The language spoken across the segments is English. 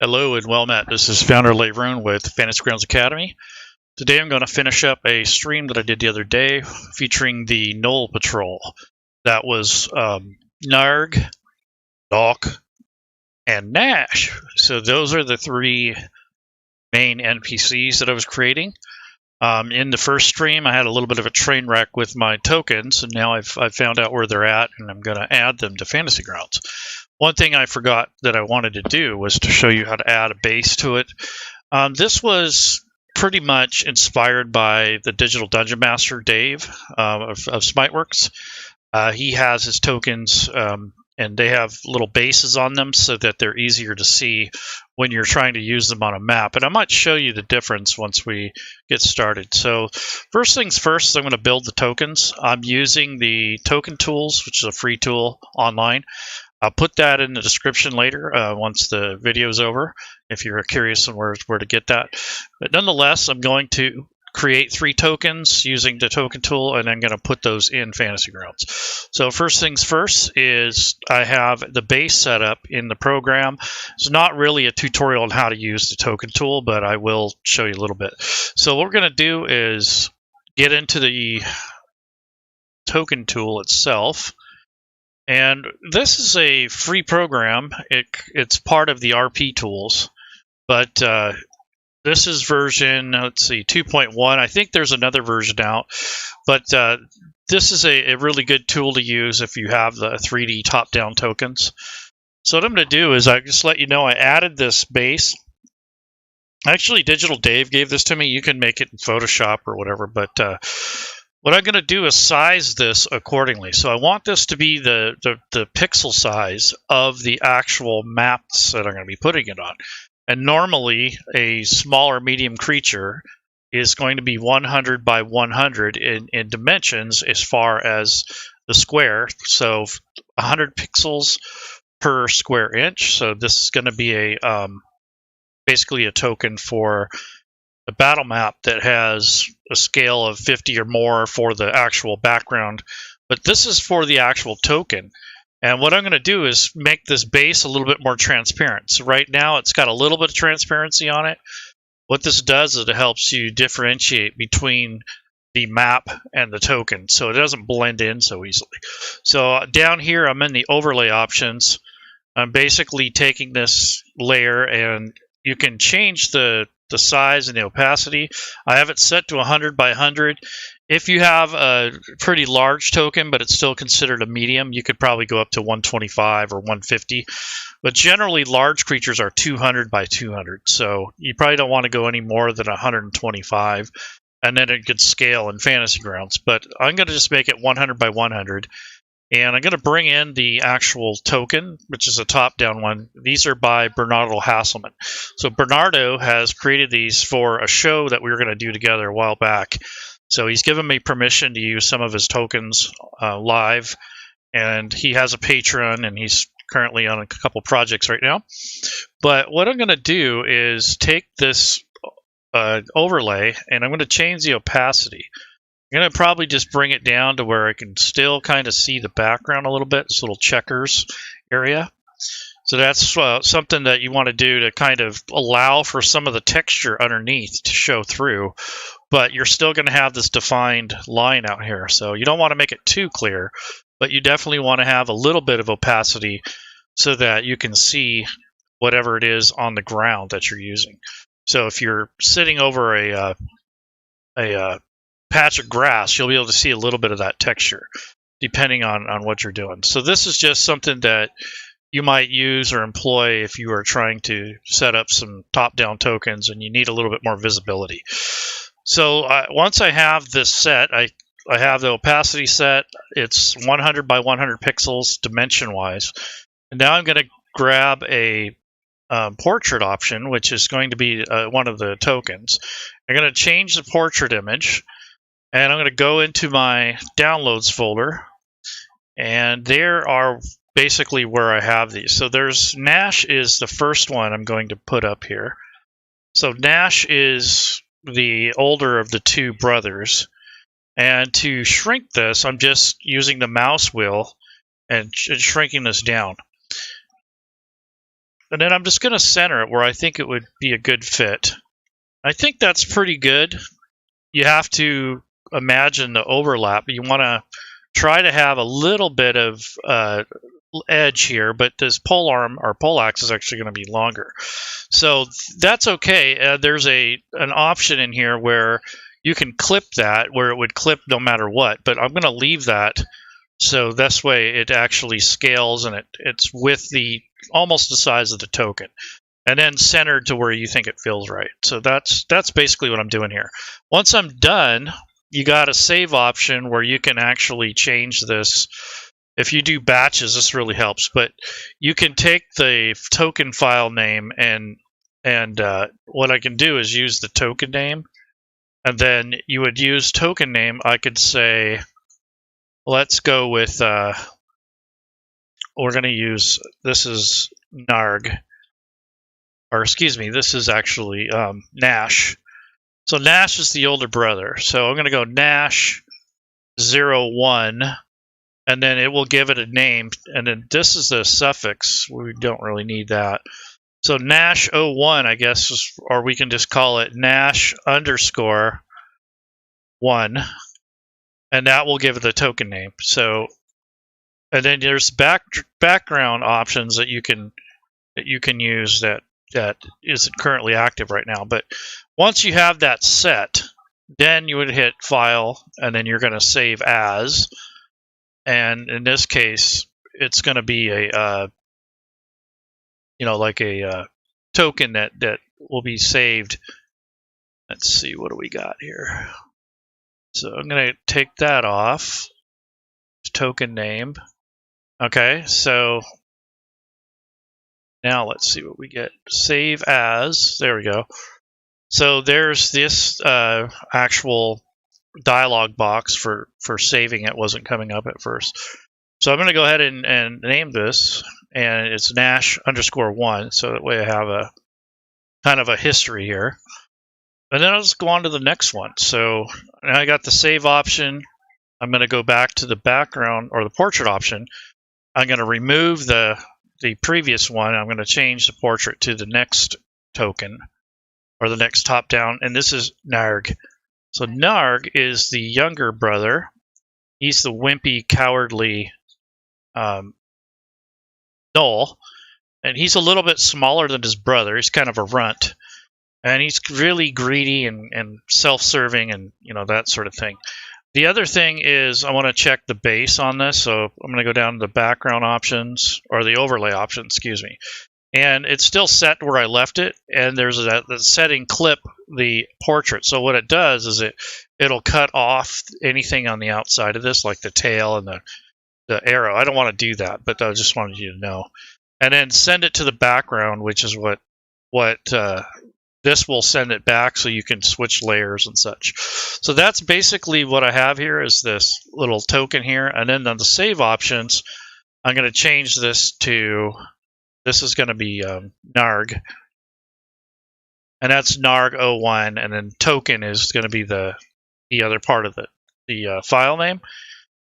Hello and well met. This is Founder Leroon with Fantasy Grounds Academy. Today I'm going to finish up a stream that I did the other day featuring the Gnoll Patrol. That was Gnarg, Gnokk, and Gnash. So those are the three main NPCs that I was creating. In the first stream I had a little bit of a train wreck with my tokens, and now I've found out where they're at, and I'm going to add them to Fantasy Grounds. One thing I forgot that I wanted to do was to show you how to add a base to it. This was pretty much inspired by the Digital Dungeon Master, Dave, of Smiteworks. He has his tokens, and they have little bases on them so that they're easier to see when you're trying to use them on a map. And I might show you the difference once we get started. So first things first, I'm going to build the tokens. I'm using the token tools, which is a free tool online. I'll put that in the description later once the video is over, if you're curious on where to get that. But nonetheless, I'm going to create 3 tokens using the token tool, and I'm going to put those in Fantasy Grounds. So first things first is I have the base set up in the program. It's not really a tutorial on how to use the token tool, but I will show you a little bit. So what we're going to do is get into the token tool itself. And this is a free program. It's part of the RP tools, but this is version, let's see, 2.1. I think there's another version out, but this is a really good tool to use if you have the 3D top-down tokens. So what I'm going to do is I just let you know I added this base. Actually, Digital Dave gave this to me. You can make it in Photoshop or whatever, but what I'm going to do is size this accordingly. So I want this to be the pixel size of the actual maps that I'm going to be putting it on. And normally, a small or medium creature is going to be 100 by 100 in dimensions as far as the square. So 100 pixels per square inch. So this is going to be a basically a token for a battle map that has a scale of 50 or more for the actual background, but this is for the actual token. And what I'm going to do is make this base a little bit more transparent. So right now it's got a little bit of transparency on it. What this does is it helps you differentiate between the map and the token, so it doesn't blend in so easily. So down here I'm in the overlay options. I'm basically taking this layer, and you can change the size and the opacity. I have it set to 100 by 100. If you have a pretty large token, but it's still considered a medium, you could probably go up to 125 or 150. But generally, large creatures are 200 by 200. So you probably don't want to go any more than 125. And then it could scale in Fantasy Grounds. But I'm going to just make it 100 by 100. And I'm going to bring in the actual token, which is a top-down one. These are by Bernardo Hasselman. So Bernardo has created these for a show that we were going to do together a while back. So he's given me permission to use some of his tokens live. And he has a Patreon, and he's currently on a couple projects right now. But what I'm going to do is take this overlay, and I'm going to change the opacity. I'm going to probably just bring it down to where I can still kind of see the background a little bit, this little checkers area. So that's something that you want to do to kind of allow for some of the texture underneath to show through, but you're still going to have this defined line out here. So you don't want to make it too clear, but you definitely want to have a little bit of opacity so that you can see whatever it is on the ground that you're using. So if you're sitting over a patch of grass, you'll be able to see a little bit of that texture depending on what you're doing. So this is just something that you might use or employ if you are trying to set up some top-down tokens and you need a little bit more visibility. So once I have this set, I have the opacity set. It's 100 by 100 pixels dimension-wise. And now I'm going to grab a portrait option, which is going to be one of the tokens. I'm going to change the portrait image. And I'm going to go into my downloads folder, and there are basically where I have these. So there's Gnash is the first one I'm going to put up here. So Gnash is the older of the two brothers. And to shrink this, I'm just using the mouse wheel and shrinking this down. And then I'm just going to center it where I think it would be a good fit. I think that's pretty good. You have to imagine the overlap. You want to try to have a little bit of edge here, but this pole arm or pole axe is actually going to be longer. So that's okay. There's an option in here where you can clip that, where it would clip no matter what, but I'm going to leave that so this way it actually scales and it's with almost the size of the token, and then centered to where you think it feels right. So that's basically what I'm doing here. Once I'm done, you got a save option where you can actually change this. If you do batches, this really helps, but you can take the token file name and what I can do is use the token name, and then you would use token name. I could say, let's go with, we're going to use, this is Gnarg, or excuse me, this is actually Gnash. So Gnash is the older brother. So I'm going to go Gnash 01, and then it will give it a name. And then this is the suffix. We don't really need that. So Gnash 01, I guess, or we can just call it Gnash _1, and that will give it the token name. So, and then there's background options that you can use that isn't currently active right now. But once you have that set, then you would hit File, and then you're going to save as. And in this case, it's going to be a like a token that will be saved. Let's see, what do we got here? So I'm going to take that off. Token name. Okay, so now let's see what we get. Save as. There we go. So there's this actual dialog box for saving. It wasn't coming up at first. So I'm going to go ahead and name this, and it's Gnash _1. So that way I have a kind of a history here. And then I'll just go on to the next one. So now I got the save option. I'm going to go back to the background or the portrait option. I'm going to remove the previous one. I'm going to change the portrait to the next token or the next top down. And this is Gnarg. So Gnarg is the younger brother. He's the wimpy, cowardly Gnoll. And he's a little bit smaller than his brother. He's kind of a runt. And he's really greedy and self-serving and that sort of thing. The other thing is I want to check the base on this. So I'm going to go down to the background options, or the overlay option, excuse me. And it's still set where I left it. And there's the setting clip the portrait. So what it does is it'll cut off anything on the outside of this, like the tail and the arrow. I don't want to do that, but I just wanted you to know. And then send it to the background, which is what this will send it back, so you can switch layers and such. So that's basically what I have here, is this little token here. And then on the save options, I'm going to change this to, this is going to be Gnarg. And that's Gnarg 01. And then token is going to be the other part of the file name.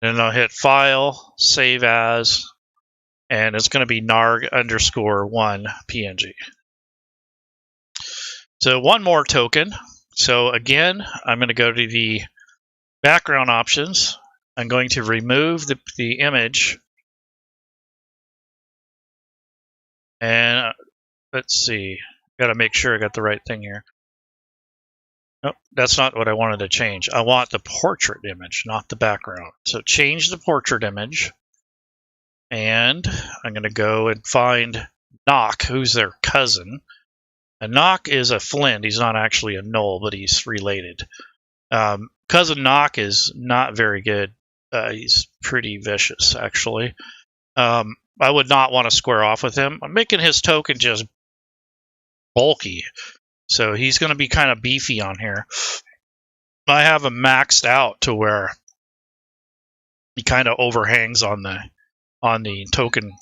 And then I'll hit File, Save As, and it's going to be Gnarg _1 PNG. So one more token. So again, I'm going to go to the background options. I'm going to remove the image. And let's see. Got to make sure I got the right thing here. Nope, that's not what I wanted to change. I want the portrait image, not the background. So change the portrait image. And I'm going to go and find Gnokk, who's their cousin. And Gnokk is a Flint. He's not actually a Gnoll, but he's related. Cousin Gnokk is not very good. He's pretty vicious, actually. I would not want to square off with him. I'm making his token just bulky. So he's going to be kind of beefy on here. I have him maxed out to where he kind of overhangs on the token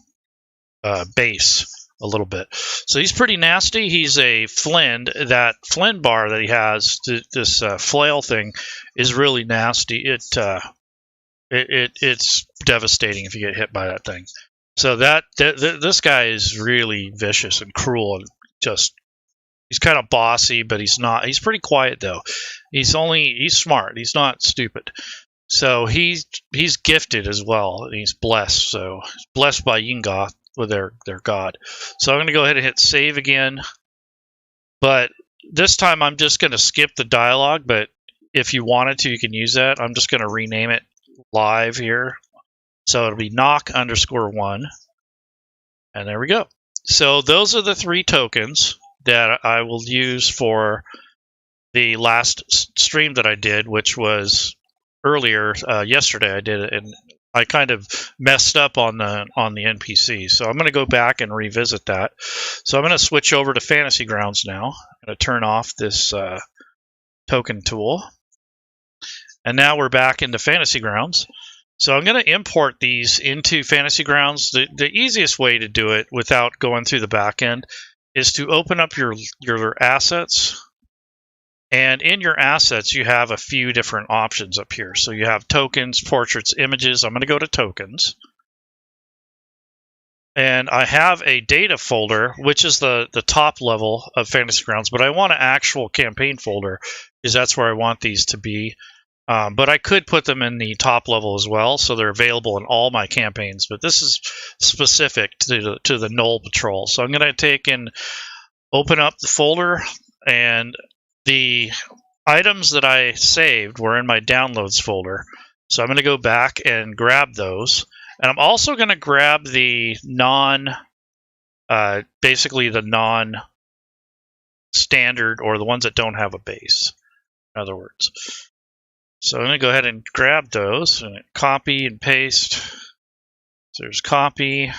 base a little bit. So he's pretty nasty. He's a Flynn. That Flynn bar that he has, this flail thing, is really nasty. It's devastating if you get hit by that thing. So this guy is really vicious and cruel, and just he's kind of bossy, but he's not. He's pretty quiet though. He's smart. He's not stupid. So he's gifted as well. And he's blessed. So he's blessed by Yingoth with their god. So I'm going to go ahead and hit save again. But this time I'm just going to skip the dialogue. But if you wanted to, you can use that. I'm just going to rename it live here. So it'll be Gnokk_1. And there we go. So those are the 3 tokens that I will use for the last stream that I did, which was earlier yesterday. I did it, and I kind of messed up on the NPC. So I'm going to go back and revisit that. So I'm going to switch over to Fantasy Grounds now. I'm going to turn off this token tool. And now we're back into Fantasy Grounds. So I'm going to import these into Fantasy Grounds. The easiest way to do it without going through the back end is to open up your assets. And in your assets, you have a few different options up here. So you have tokens, portraits, images. I'm going to go to tokens. And I have a data folder, which is the top level of Fantasy Grounds. But I want an actual campaign folder, because that's where I want these to be. But I could put them in the top level as well, so they're available in all my campaigns. But this is specific to the Gnoll Patrol. So I'm going to take and open up the folder, and the items that I saved were in my downloads folder. So I'm going to go back and grab those. And I'm also going to grab the basically the non-standard, or the ones that don't have a base, in other words. So I'm going to go ahead and grab those and copy and paste. So there's copy.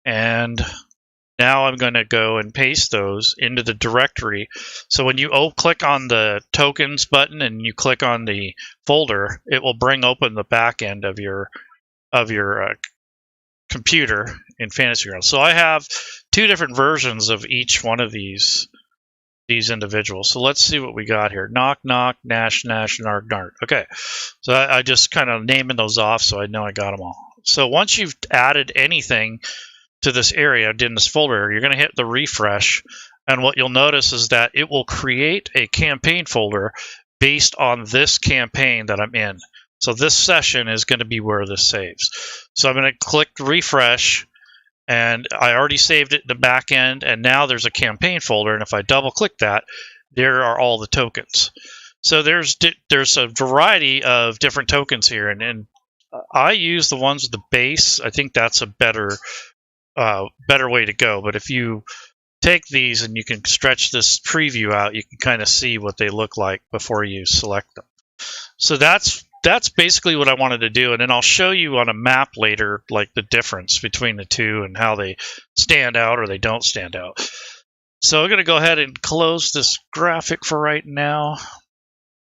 And now I'm going to go and paste those into the directory. So when you click on the tokens button and you click on the folder, it will bring open the back end of your computer in Fantasy Grounds. So I have 2 different versions of each one of these individuals. So let's see what we got here. Gnokk, Gnokk, Gnash, Gnarg, Gnarg. Okay, so I just kind of naming those off so I know I got them all. So once you've added anything to this area, in this folder, you're going to hit the refresh, and what you'll notice is that it will create a campaign folder based on this campaign that I'm in. So this session is going to be where this saves. So I'm going to click refresh, and I already saved it in the back end, and now there's a campaign folder, and if I double click that, there are all the tokens. So there's a variety of different tokens here, and I use the ones with the base. I think that's a better way to go. But if you take these and you can stretch this preview out, you can kind of see what they look like before you select them. So that's basically what I wanted to do, and then I'll show you on a map later, like the difference between the 2 and how they stand out or they don't stand out. So I'm going to go ahead and close this graphic for right now.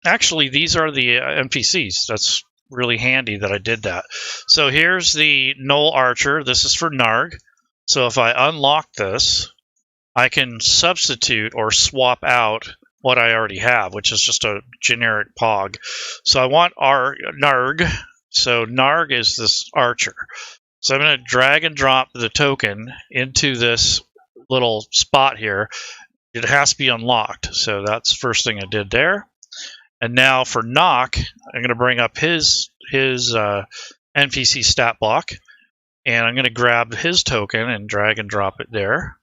Actually, these are the NPCs. That's really handy that I did that. So here's the Gnoll Archer. This is for Gnarg. So if I unlock this, I can substitute or swap out what I already have, which is just a generic pog. So I want our Gnarg. So Gnarg is this archer. So I'm going to drag and drop the token into this little spot here. It has to be unlocked. So that's the first thing I did there. And now for Gnokk, I'm going to bring up his NPC stat block, and I'm going to grab his token and drag and drop it there.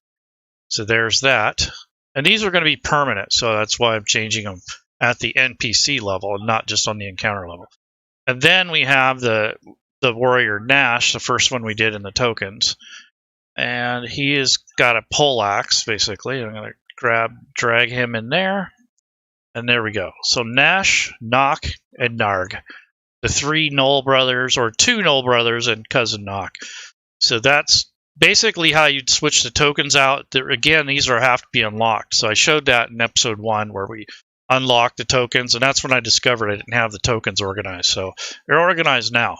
So there's that. And these are going to be permanent, so that's why I'm changing them at the NPC level and not just on the encounter level. And then we have the warrior Gnash, the first one we did in the tokens. And he has got a poleaxe, basically. I'm going to drag him in there. And there we go. So Gnash, Gnokk, and Gnarg. The 3 Gnoll brothers, or 2 Gnoll brothers and cousin Gnokk. So that's basically how you'd switch the tokens out. Again, these have to be unlocked. So I showed that in episode 1 where we unlocked the tokens, and that's when I discovered I didn't have the tokens organized. So they're organized now.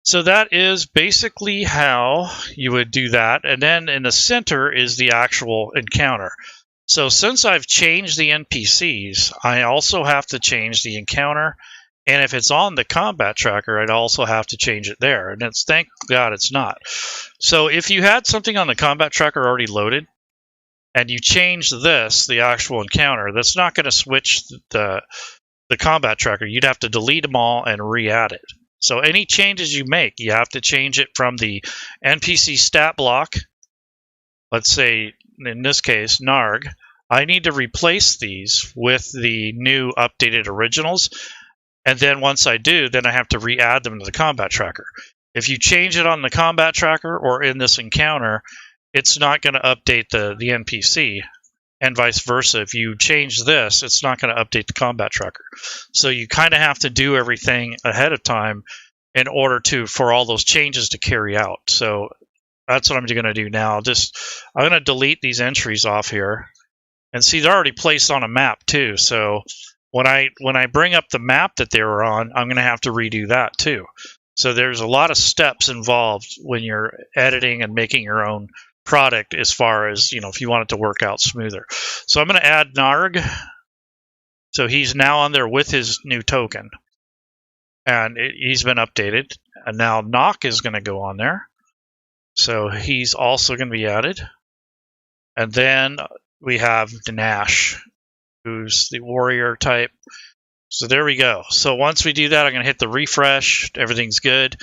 So that is basically how you would do that. And then in the center is the actual encounter. So since I've changed the NPCs, I also have to change the encounter And if it's on the combat tracker, I'd also have to change it there. And it's, thank God it's not. So if you had something on the combat tracker already loaded, and you change this, the actual encounter, that's not going to switch the combat tracker. You'd have to delete them all and re-add it. So any changes you make, you have to change it from the NPC stat block. Let's say, in this case, Gnarg. I need to replace these with the new updated originals. And then once I do, then I have to re-add them to the combat tracker. If you change it on the combat tracker or in this encounter, it's not going to update the NPC, and vice versa. If you change this, it's not going to update the combat tracker. So you kind of have to do everything ahead of time in order for all those changes to carry out. So that's what I'm going to do now. I'm going to delete these entries off here. And see, they're already placed on a map too. So when I bring up the map that they were on, I'm going to have to redo that too. So there's a lot of steps involved when you're editing and making your own product, as far as, if you want it to work out smoother. So I'm going to add Gnarg. So he's now on there with his new token. And he's been updated. And now Gnokk is going to go on there. So he's also going to be added. And then we have Gnash, who's the warrior type. So there we go. So once we do that, I'm going to hit the refresh. Everything's good.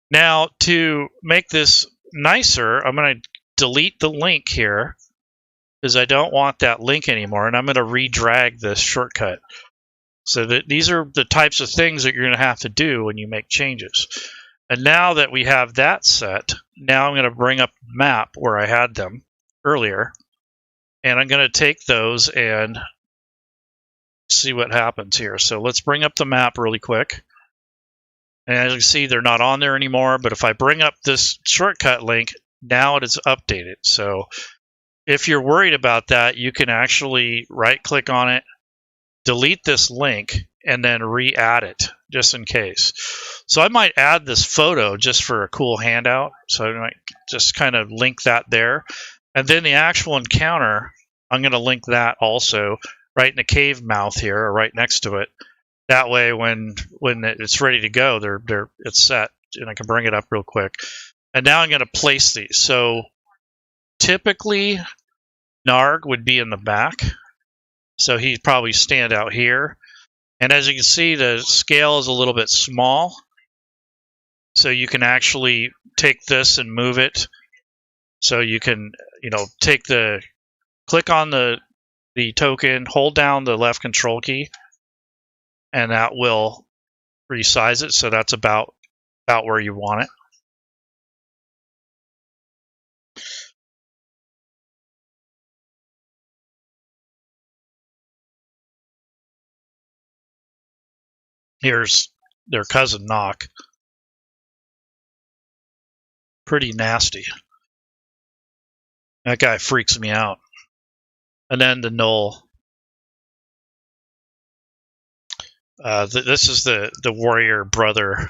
Now, to make this nicer, I'm going to delete the link here because I don't want that link anymore. And I'm going to re-drag this shortcut. So that these are the types of things that you're going to have to do when you make changes. And now that we have that set, now I'm going to bring up the map where I had them earlier. And I'm going to take those and see what happens here. So let's bring up the map really quick. And as you can see, they're not on there anymore. But if I bring up this shortcut link, now it is updated. So if you're worried about that, you can actually right-click on it, delete this link, and then re-add it, just in case. So I might add this photo just for a cool handout. So I might just kind of link that there. And then the actual encounter, I'm going to link that also right in the cave mouth here, or right next to it. That way, when it's ready to go, it's set, and I can bring it up real quick. And now I'm going to place these. So typically, Gnarg would be in the back. So he'd probably stand out here. And as you can see, the scale is a little bit small. So you can actually take this and move it. So you can, click on the token, hold down the left control key, and that will resize it. So that's about where you want it. Here's their cousin Gnokk. Pretty nasty. That guy freaks me out. And then the Gnoll. This is the warrior brother.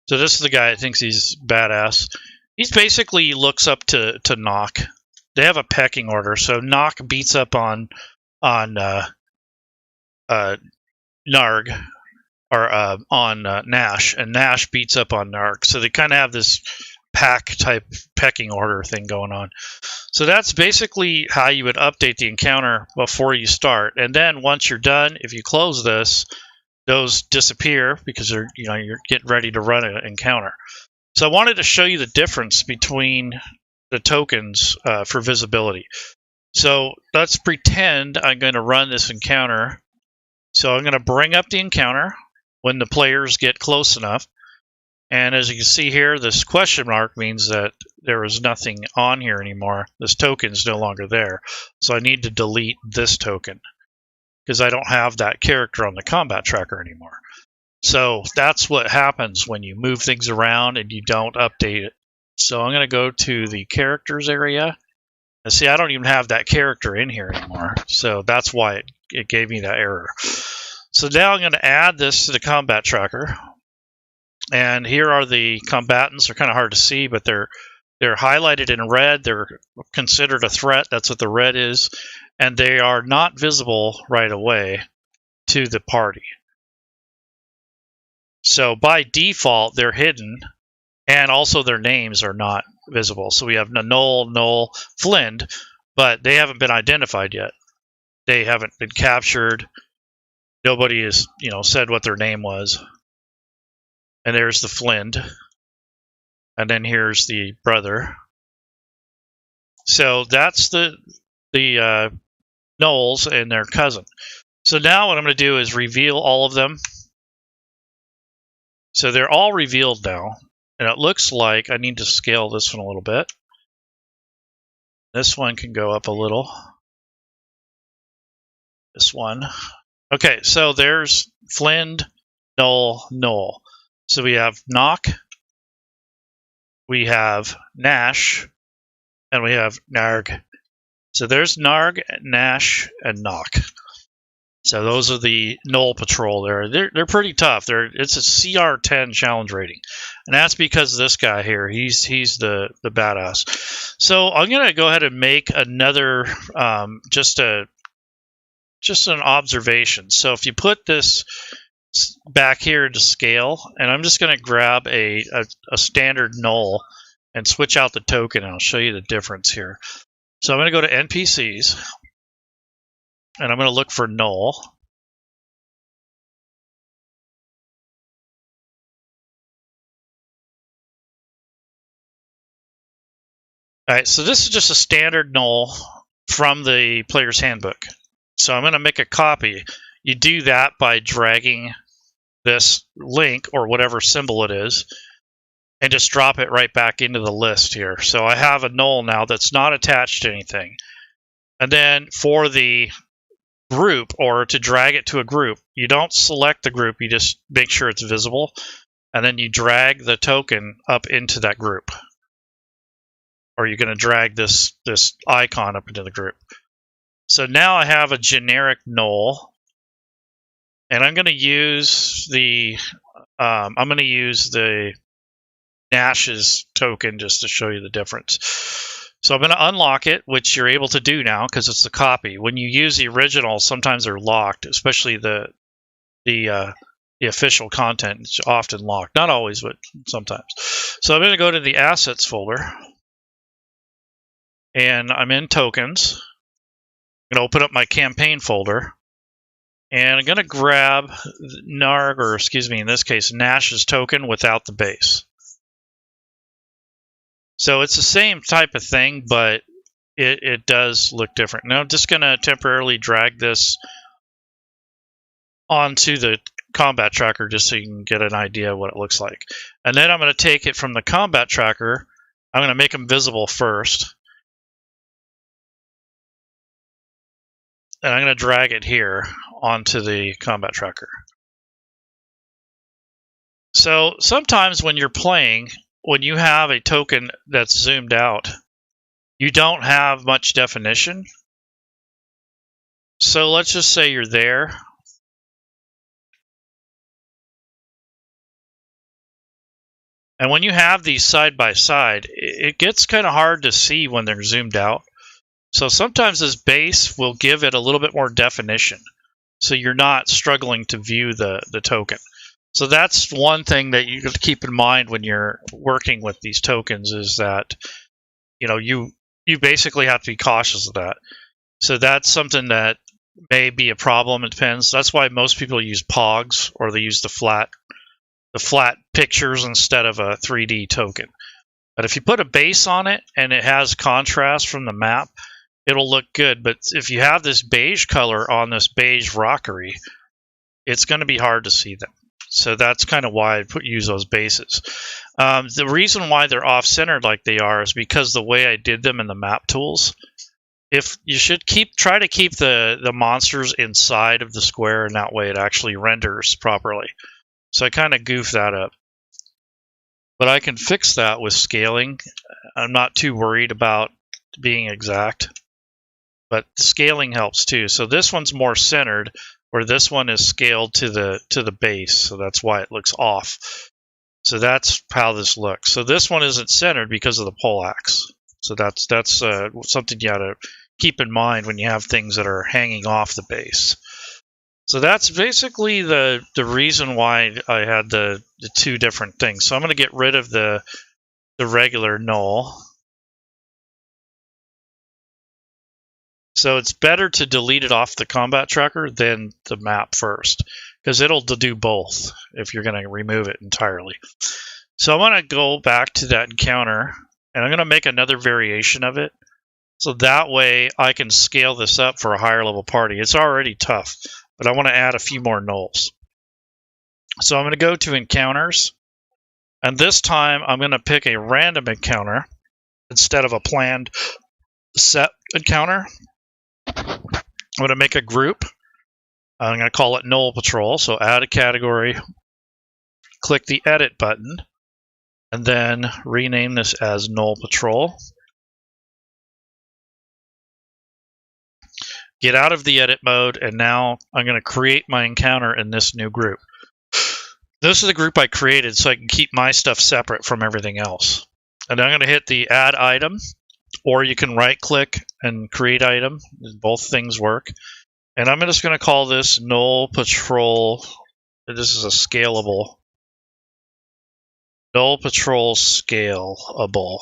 So this is the guy that thinks he's badass. He's basically looks up to Gnokk. They have a pecking order. So Gnokk beats up on Gnarg, or on Gnash, and Gnash beats up on Gnarg. So they kind of have this pack type pecking order thing going on. So that's basically how you would update the encounter before you start. And then once you're done, if you close this, those disappear because you're getting ready to run an encounter. So I wanted to show you the difference between the tokens for visibility. So let's pretend I'm going to run this encounter. So I'm going to bring up the encounter when the players get close enough. And as you can see here, this question mark means that there is nothing on here anymore. This token is no longer there. So I need to delete this token because I don't have that character on the combat tracker anymore. So that's what happens when you move things around and you don't update it. So I'm going to go to the characters area. And see, I don't even have that character in here anymore. So that's why it gave me that error. So now I'm going to add this to the combat tracker. And here are the combatants. They're kind of hard to see, but they're highlighted in red. They're considered a threat. That's what the red is. and they are not visible right away to the party. So by default, they're hidden, and also their names are not visible. So we have Gnoll, Flind, but they haven't been identified yet. They haven't been captured. Nobody has, said what their name was. And there's the Flind. And then here's the brother. So that's the Gnolls and their cousin. So now what I'm going to do is reveal all of them. So they're all revealed now. And it looks like I need to scale this one a little bit. This one can go up a little. This one. Okay, so there's Flind, Gnoll. So we have Gnokk, we have Gnash, and we have Gnarg. So there's Gnarg, Gnash, and Gnokk. So those are the Gnoll Patrol there. They're pretty tough. It's a CR10 challenge rating. And that's because this guy here, he's the badass. So I'm going to go ahead and make another, just an observation. So if you put this back here into scale, and I'm just going to grab a standard Gnoll and switch out the token, and I'll show you the difference here. So I'm going to go to NPCs, and I'm going to look for Gnoll. All right, so this is just a standard Gnoll from the player's handbook. So I'm going to make a copy. You do that by dragging this link or whatever symbol it is and just drop it right back into the list here. So I have a Gnoll now that's not attached to anything. And then for the group, or to drag it to a group, you don't select the group, you just make sure it's visible, and then you drag the token up into that group. Or you're going to drag this icon up into the group. So now I have a generic Gnoll, and I'm going to use the Gnash's token just to show you the difference. So I'm going to unlock it, which you're able to do now because it's a copy. When you use the original, sometimes they're locked, especially the official content. It's often locked, not always, but sometimes. So I'm going to go to the assets folder, and I'm in tokens. I'm going to open up my campaign folder, and I'm going to grab Gnarg, or excuse me, in this case, Gnash's token without the base. So it's the same type of thing, but it does look different. Now I'm just going to temporarily drag this onto the combat tracker just so you can get an idea of what it looks like. And then I'm going to take it from the combat tracker. I'm going to make them visible first. And I'm going to drag it here onto the combat tracker. So sometimes when you're playing, when you have a token that's zoomed out, you don't have much definition. So let's just say you're there. And when you have these side by side, it gets kind of hard to see when they're zoomed out. So sometimes this base will give it a little bit more definition, so you're not struggling to view the token. So that's one thing that you have to keep in mind when you're working with these tokens, is that you basically have to be cautious of that. So that's something that may be a problem. It depends. That's why most people use POGs, or they use the flat pictures instead of a 3D token. But if you put a base on it and it has contrast from the map, it'll look good. But if you have this beige color on this beige rockery, it's going to be hard to see them. So that's kind of why I use those bases. The reason why they're off-centered like they are is because the way I did them in the map tools. If you should try to keep the monsters inside of the square, and that way it actually renders properly. So I kind of goofed that up. But I can fix that with scaling. I'm not too worried about being exact. But scaling helps too. So this one's more centered, where this one is scaled to the base. So that's why it looks off. So that's how this looks. So this one isn't centered because of the poleaxe. So that's something you gotta keep in mind when you have things that are hanging off the base. So that's basically the reason why I had the two different things. So I'm going to get rid of the regular Gnoll. So it's better to delete it off the combat tracker than the map first, because it'll do both if you're going to remove it entirely. So I'm going to go back to that encounter, and I'm going to make another variation of it. So that way I can scale this up for a higher level party. It's already tough, but I want to add a few more Gnolls. So I'm going to go to encounters, and this time I'm going to pick a random encounter instead of a planned set encounter. I'm going to make a group. I'm going to call it Gnoll Patrol. So add a category, click the edit button, and then rename this as Gnoll Patrol. Get out of the edit mode, and now I'm going to create my encounter in this new group. This is the group I created so I can keep my stuff separate from everything else. And I'm going to hit the add item, or you can right click and create item. Both things work. And I'm just going to call this Gnoll Patrol. This is a scalable. Gnoll Patrol Scalable.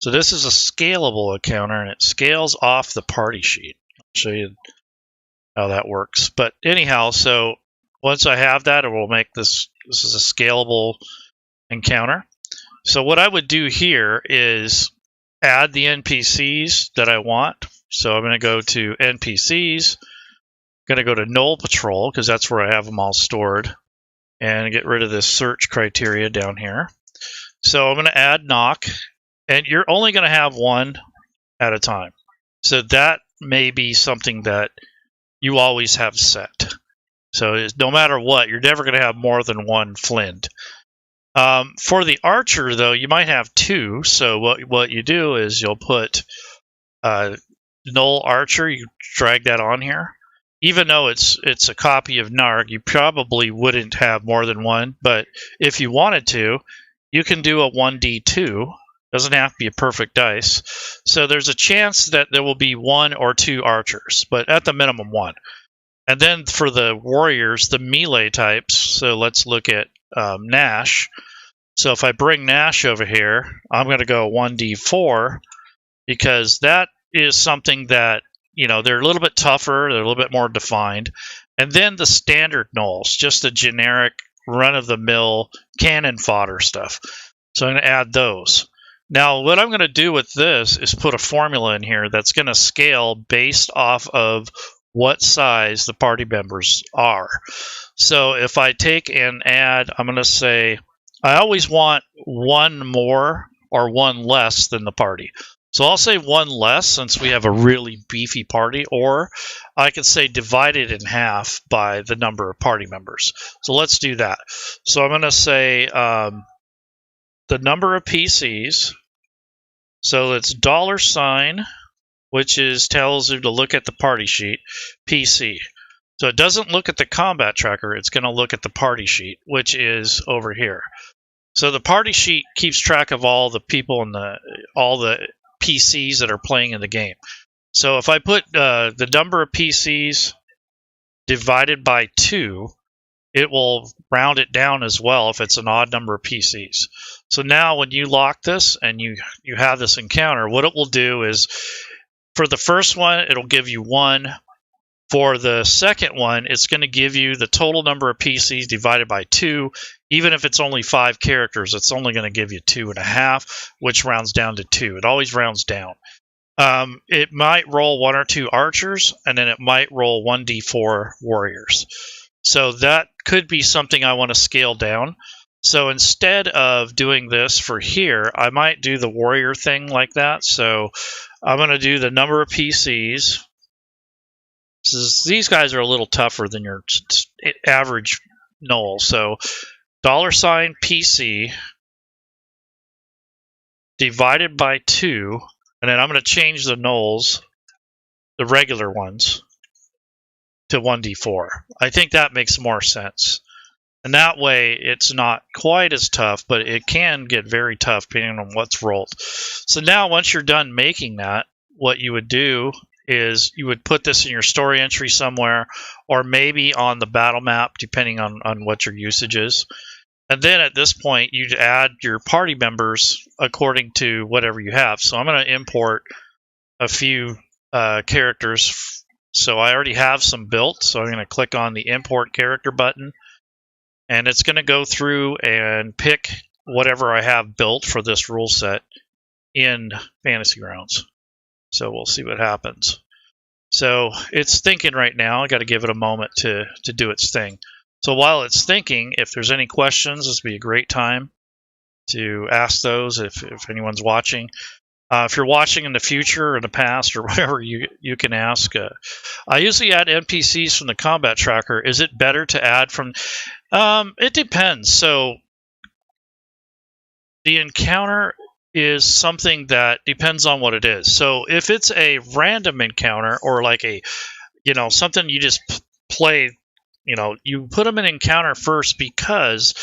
So this is a scalable encounter, and it scales off the party sheet. I'll show you how that works. But anyhow, so once I have that, it will make this is a scalable encounter. So what I would do here is add the NPCs that I want. So I'm going to go to NPCs, going to go to Gnoll Patrol, because that's where I have them all stored, and get rid of this search criteria down here. So I'm going to add Gnokk, and you're only going to have one at a time. So that may be something that you always have set. So no matter what, you're never going to have more than one Flint. For the archer, though, you might have two. So what you do is you'll put Gnoll Archer. You drag that on here. Even though it's a copy of Gnarg, you probably wouldn't have more than one. But if you wanted to, you can do a 1d2. Doesn't have to be a perfect dice. So there's a chance that there will be one or two archers, but at the minimum one. And then for the warriors, the melee types, so let's look at Gnash. So if I bring Gnash over here, I'm going to go 1d4, because that is something that, you know, they're a little bit tougher, they're a little bit more defined. And then the standard Gnolls, just the generic run-of-the-mill cannon fodder stuff. So I'm going to add those. Now, what I'm going to do with this is put a formula in here that's going to scale based off of what size the party members are. So if I take and add, I'm going to say, I always want one more or one less than the party. So I'll say one less since we have a really beefy party, or I could say divide it in half by the number of party members. So let's do that. So I'm going to say the number of PCs. So it's $, which tells you to look at the party sheet, PC. So it doesn't look at the combat tracker, it's going to look at the party sheet, which is over here. So the party sheet keeps track of all the people and all the PCs that are playing in the game. So if I put the number of PCs divided by 2, it will round it down as well if it's an odd number of PCs. So now when you lock this and you have this encounter, what it will do is, for the first one, it'll give you 1. For the second one, it's going to give you the total number of PCs divided by 2. Even if it's only 5 characters, it's only going to give you 2.5, which rounds down to 2. It always rounds down. It might roll 1 or 2 archers, and then it might roll 1d4 warriors. So that could be something I want to scale down. So instead of doing this for here, I might do the warrior thing like that. So I'm going to do the number of PCs. These guys are a little tougher than your average Gnoll. So $PC divided by 2, and then I'm going to change the Gnolls, the regular ones, to 1d4. I think that makes more sense. And that way it's not quite as tough, but it can get very tough depending on what's rolled. So now once you're done making that, what you would do is you would put this in your story entry somewhere, or maybe on the battle map, depending on what your usage is. And then at this point, you'd add your party members according to whatever you have. So I'm going to import a few characters. So I already have some built. So I'm going to click on the import character button. And it's going to go through and pick whatever I have built for this rule set in Fantasy Grounds. So we'll see what happens. So it's thinking right now. I got to give it a moment to do its thing. So while it's thinking, if there's any questions, this would be a great time to ask those if anyone's watching. If you're watching in the future or in the past or whatever, you can ask. I usually add NPCs from the combat tracker. Is it better to add from... it depends. So the encounter is something that depends on what it is. So if it's a random encounter or like a, something you just play, you put them in encounter first because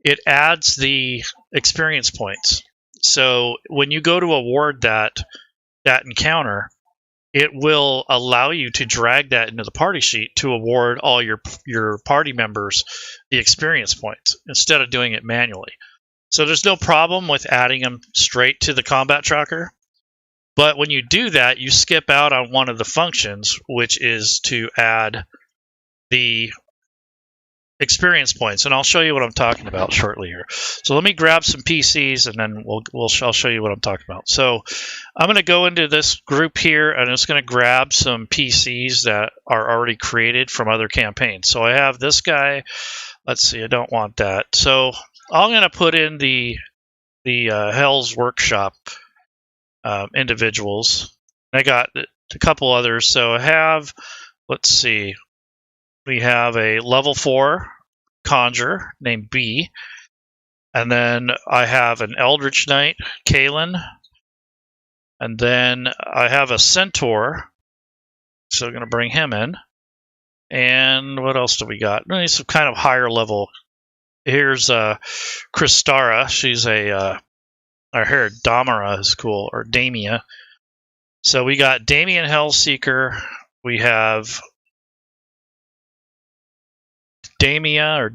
it adds the experience points. So when you go to award that encounter, it will allow you to drag that into the party sheet to award all your party members the experience points instead of doing it manually. So there's no problem with adding them straight to the combat tracker. But when you do that, you skip out on one of the functions, which is to add the experience points. And I'll show you what I'm talking about shortly here. So let me grab some PCs and then I'll show you what I'm talking about. So I'm going to go into this group here and I'm just going to grab some PCs that are already created from other campaigns. So I have this guy. Let's see, I don't want that. So I'm going to put in the Hell's Workshop individuals. I got a couple others. So I have, let's see, we have a level 4 Conjure named B. And then I have an Eldritch Knight, Kalen. And then I have a Centaur. So I'm going to bring him in. And what else do we got? Some kind of higher level. Here's Kristara. She's I heard Damara is cool, or Damia. So we got Damien Hellseeker. We have Damia.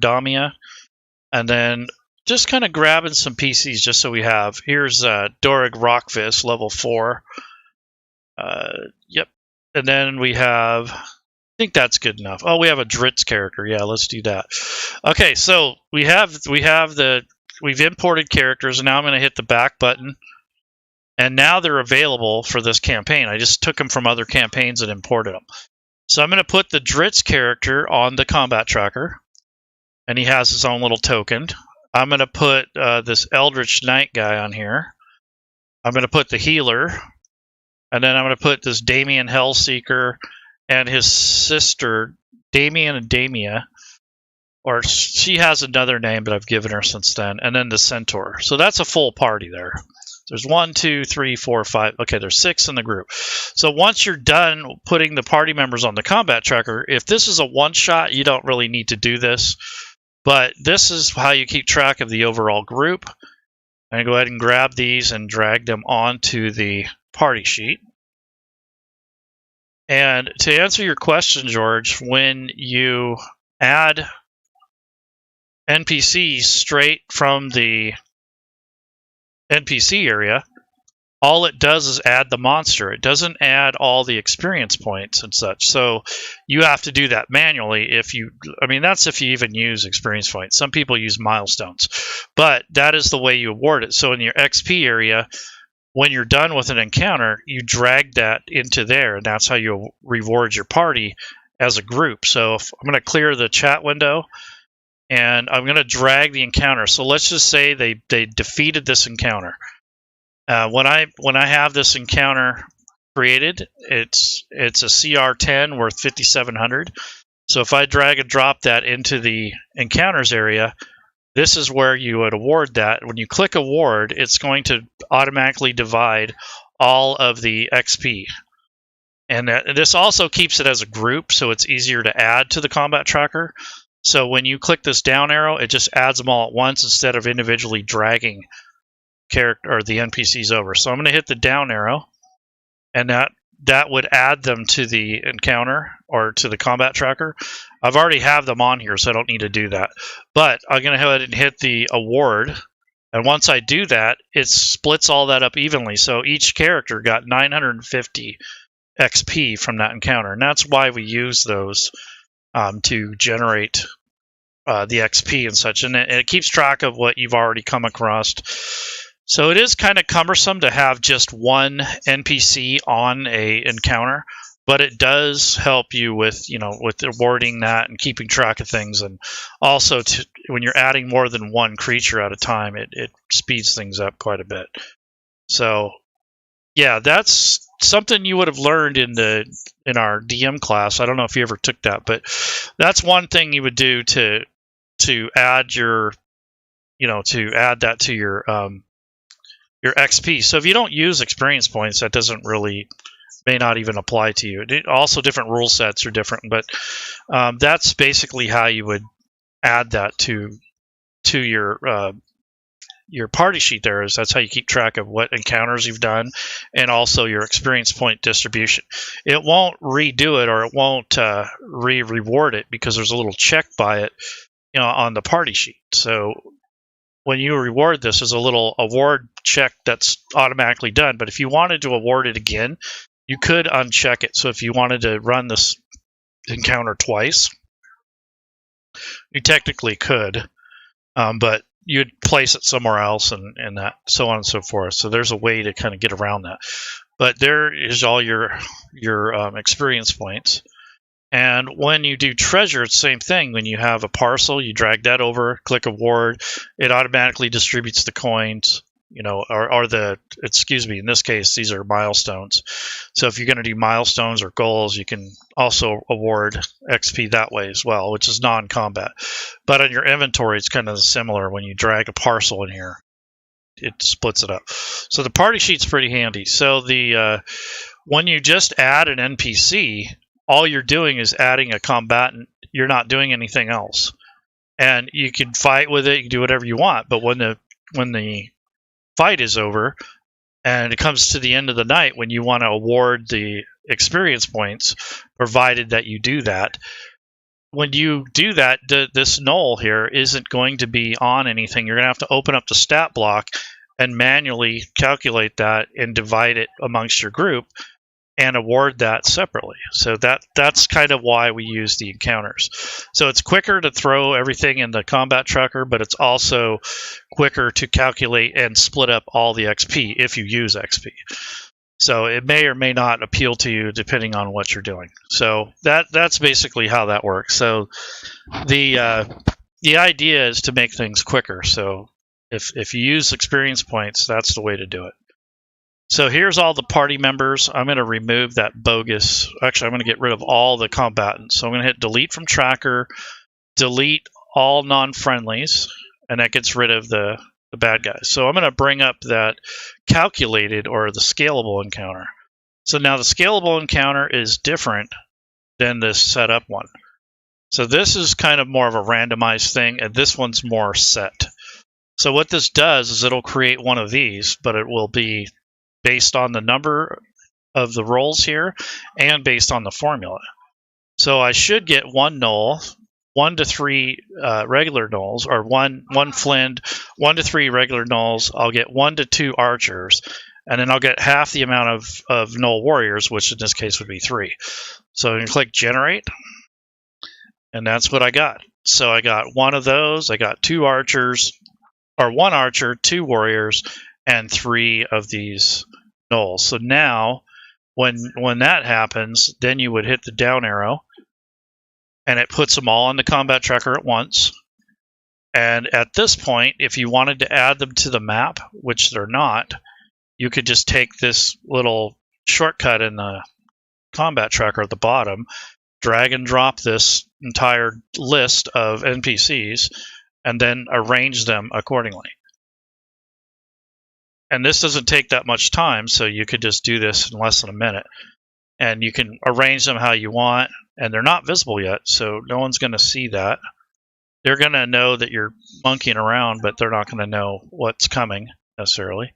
And then just kind of grabbing some PCs just so we have. Here's Dorig Rockfist, level 4. Yep. And then we have... I think that's good enough. Oh, we have a Dritz character. Yeah, let's do that. Okay, so we've imported characters, and now I'm going to hit the back button. And now they're available for this campaign. I just took them from other campaigns and imported them. So I'm going to put the Dritz character on the combat tracker, and he has his own little token. I'm going to put this Eldritch Knight guy on here. I'm going to put the healer, and then I'm going to put this Damien Hellseeker and his sister, Damien and Damia, or she has another name, but I've given her since then, and then the Centaur. So that's a full party there. There's 1, 2, 3, 4, 5. Okay, there's 6 in the group. So once you're done putting the party members on the combat tracker, if this is a one-shot, you don't really need to do this. But this is how you keep track of the overall group. I'm going to go ahead and grab these and drag them onto the party sheet. And to answer your question, George, when you add NPCs straight from the NPC area, all it does is add the monster. It doesn't add all the experience points and such. So you have to do that manually that's if you even use experience points. Some people use milestones, but that is the way you award it. So in your XP area, when you're done with an encounter, you drag that into there, and that's how you reward your party as a group. So I'm going to clear the chat window, and I'm going to drag the encounter. So let's just say they defeated this encounter. When I have this encounter created, it's a CR10 worth 5,700. So if I drag and drop that into the encounters area, this is where you would award that. When you click award, it's going to automatically divide all of the XP. And this also keeps it as a group, so it's easier to add to the combat tracker. So when you click this down arrow, it just adds them all at once instead of individually dragging character or the NPCs over. So I'm going to hit the down arrow, and that would add them to the encounter or to the combat tracker. I've already have them on here, so I don't need to do that. But I'm going to go ahead and hit the award. And once I do that, it splits all that up evenly. So each character got 950 XP from that encounter. And that's why we use those to generate the XP and such. And it keeps track of what you've already come across. So it is kind of cumbersome to have just one NPC on a encounter, but it does help you with with awarding that and keeping track of things, and also when you're adding more than one creature at a time, it speeds things up quite a bit. So yeah, that's something you would have learned in our DM class. I don't know if you ever took that, but that's one thing you would do to add your to add that to your XP. So if you don't use experience points, that doesn't really, may not even apply to you. Also, different rule sets are different, but that's basically how you would add that to your party sheet. That's how you keep track of what encounters you've done, and also your experience point distribution. It won't redo it, or it won't reward it, because there's a little check by it, on the party sheet. So when you reward this, there's a little award check that's automatically done. But if you wanted to award it again, you could uncheck it. So if you wanted to run this encounter twice, you technically could, but you'd place it somewhere else, and that, so on and so forth. So there's a way to kind of get around that. But there is all your experience points. And when you do treasure, it's the same thing. When you have a parcel, you drag that over, click award, it automatically distributes the coins, or excuse me, in this case, these are milestones. So if you're going to do milestones or goals, you can also award XP that way as well, which is non-combat. But on your inventory, it's kind of similar. When you drag a parcel in here, it splits it up. So the party sheet's pretty handy. So when you just add an NPC, all you're doing is adding a combatant. You're not doing anything else. And you can fight with it, you can do whatever you want. But when the fight is over and it comes to the end of the night, when you want to award the experience points, provided that you do that, when you do that, this Gnoll here isn't going to be on anything. You're going to have to open up the stat block and manually calculate that and divide it amongst your group and award that separately. So that's kind of why we use the encounters. So it's quicker to throw everything in the combat tracker, but it's also quicker to calculate and split up all the XP if you use XP. So it may or may not appeal to you depending on what you're doing. So that's basically how that works. So the idea is to make things quicker. So if you use experience points, that's the way to do it. So here's all the party members. I'm going to remove that bogus. Actually, I'm going to get rid of all the combatants. So I'm going to hit delete from tracker, delete all non-friendlies, and that gets rid of the bad guys. So I'm going to bring up that calculated, or the scalable encounter. So now the scalable encounter is different than this setup one. So this is kind of more of a randomized thing, and this one's more set. So what this does is it'll create one of these, but it will be based on the number of the rolls here and based on the formula. So I should get one Gnoll, 1 to 3 regular Gnolls, or one Flind, 1 to 3 regular Gnolls. I'll get 1 to 2 archers, and then I'll get half the amount of Gnoll warriors, which in this case would be 3. So you can click generate, and that's what I got. So I got one of those, I got 2 archers, or 1 archer, 2 warriors, and 3 of these Gnolls. So now, when that happens, then you would hit the down arrow, and it puts them all on the combat tracker at once. And at this point, if you wanted to add them to the map, which they're not, you could just take this little shortcut in the combat tracker at the bottom, drag and drop this entire list of NPCs, and then arrange them accordingly. And this doesn't take that much time, so you could just do this in less than a minute. And you can arrange them how you want, and they're not visible yet, so no one's going to see that. They're going to know that you're monkeying around, but they're not going to know what's coming, necessarily.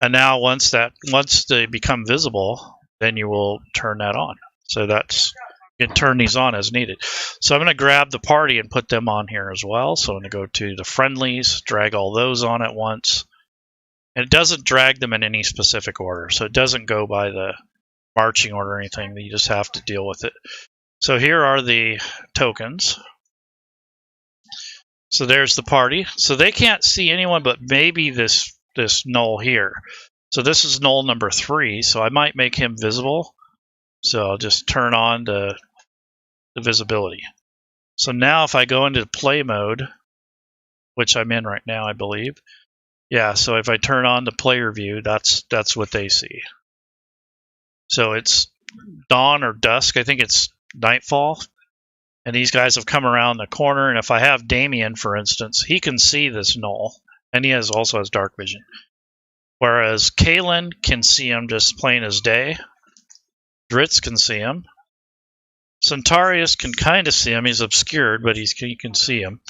And now once they become visible, then you will turn that on. So you can turn these on as needed. So I'm going to grab the party and put them on here as well. So I'm going to go to the friendlies, drag all those on at once. And it doesn't drag them in any specific order. So it doesn't go by the marching order or anything. You just have to deal with it. So here are the tokens. So there's the party. So they can't see anyone but maybe this Gnoll here. So this is Gnoll number 3, so I might make him visible. So I'll just turn on the visibility. So now if I go into play mode, which I'm in right now, I believe. Yeah, so if I turn on the player view, that's what they see. So it's dawn or dusk. I think it's nightfall. And these guys have come around the corner, and if I have Damien, for instance, he can see this Gnoll, and he also has dark vision. Whereas Kalen can see him just plain as day. Dritz can see him. Centaurus can kind of see him. He's obscured, but he can see him.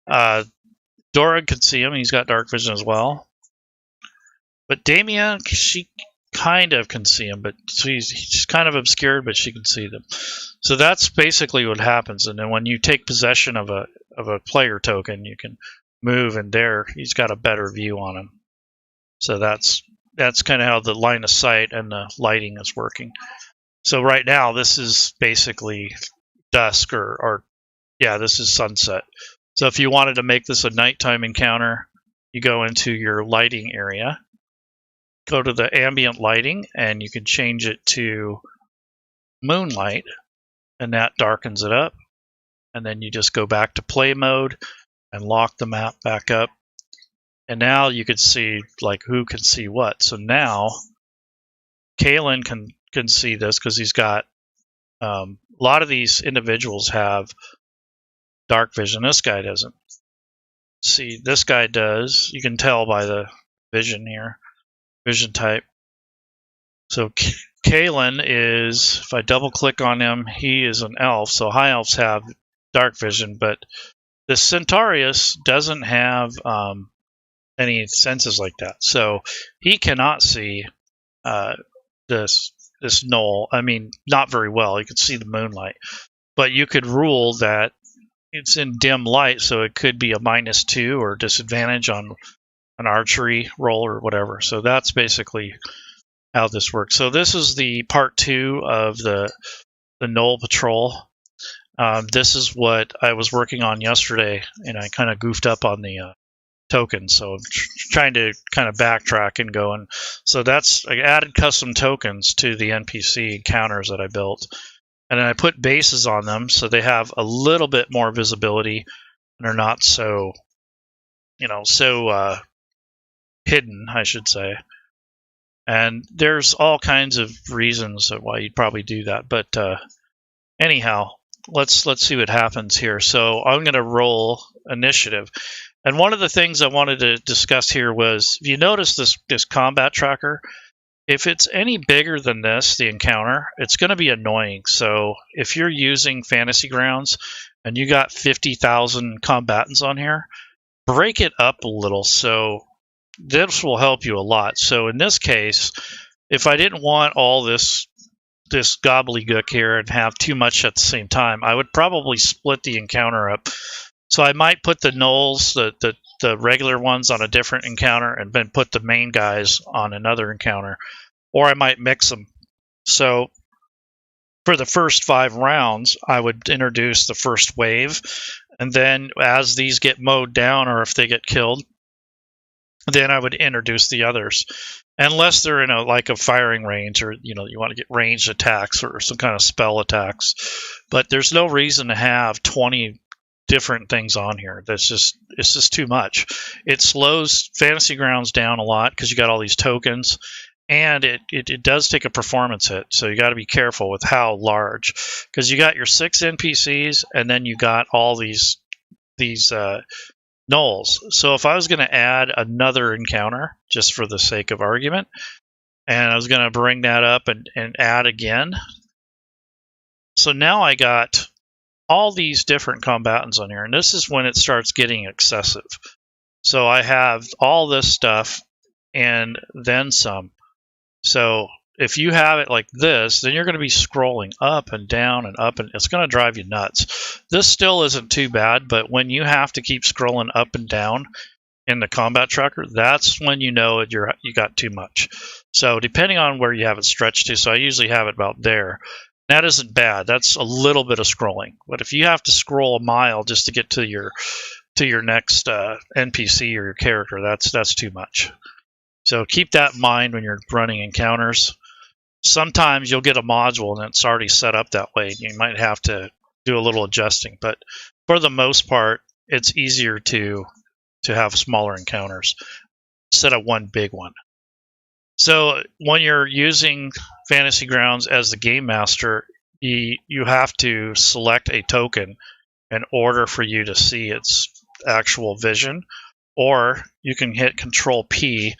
Dorag can see him. He's got dark vision as well. But Damien, she kind of can see him, but he's kind of obscured, but she can see them. So that's basically what happens. And then when you take possession of a player token, you can move, and there he's got a better view on him. So that's kind of how the line of sight and the lighting is working. So right now this is basically dusk or this is sunset. So if you wanted to make this a nighttime encounter, you go into your lighting area, go to the ambient lighting, and you can change it to moonlight, and that darkens it up. And then you just go back to play mode and lock the map back up. And now you can see like who can see what. So now Kalen can see this because he's got a lot of these individuals have dark vision. This guy doesn't. See, this guy does. You can tell by the vision here, vision type. So Kalen is, if I double click on him, he is an elf. So high elves have dark vision, but the Centaurus doesn't have any senses like that. So he cannot see this Gnoll. I mean, not very well. You can see the moonlight. But you could rule that it's in dim light, so it could be a -2 or disadvantage on an archery roll or whatever. So that's basically how this works. So this is the part 2 of the Gnoll Patrol. This is what I was working on yesterday, and I kind of goofed up on the tokens. So I'm trying to kind of backtrack and go. And so I added custom tokens to the NPC encounters that I built. And then I put bases on them so they have a little bit more visibility and are not so, hidden, I should say. And there's all kinds of reasons why you'd probably do that. But anyhow, let's see what happens here. So I'm going to roll initiative. And one of the things I wanted to discuss here was, if you notice this combat tracker, if it's any bigger than this, the encounter, it's going to be annoying. So if you're using Fantasy Grounds and you got 50,000 combatants on here, break it up a little. So this will help you a lot. So in this case, if I didn't want all this gobbledygook here and have too much at the same time, I would probably split the encounter up. So I might put the gnolls, the regular ones, on a different encounter, and then put the main guys on another encounter. Or I might mix them. So for the first 5 rounds, I would introduce the first wave. And then as these get mowed down, or if they get killed, then I would introduce the others. Unless they're in a firing range, or you want to get ranged attacks or some kind of spell attacks. But there's no reason to have 20 different things on here. It's just too much. It slows Fantasy Grounds down a lot because you got all these tokens, and it does take a performance hit. So you got to be careful with how large, because you got your 6 NPCs and then you got all these gnolls. So if I was going to add another encounter, just for the sake of argument, and I was going to bring that up and add again, so now I got all these different combatants on here, and this is when it starts getting excessive. So I have all this stuff, and then some. So if you have it like this, then you're going to be scrolling up and down and up, and it's going to drive you nuts. This still isn't too bad, but when you have to keep scrolling up and down in the combat tracker, that's when you know you got too much. So depending on where you have it stretched to, so I usually have it about there. That isn't bad. That's a little bit of scrolling. But if you have to scroll a mile just to get to your next NPC or your character, that's too much. So keep that in mind when you're running encounters. Sometimes you'll get a module and it's already set up that way. You might have to do a little adjusting, but for the most part, it's easier to have smaller encounters instead of one big one. So when you're using Fantasy Grounds as the game master, you have to select a token in order for you to see its actual vision, or you can hit Control P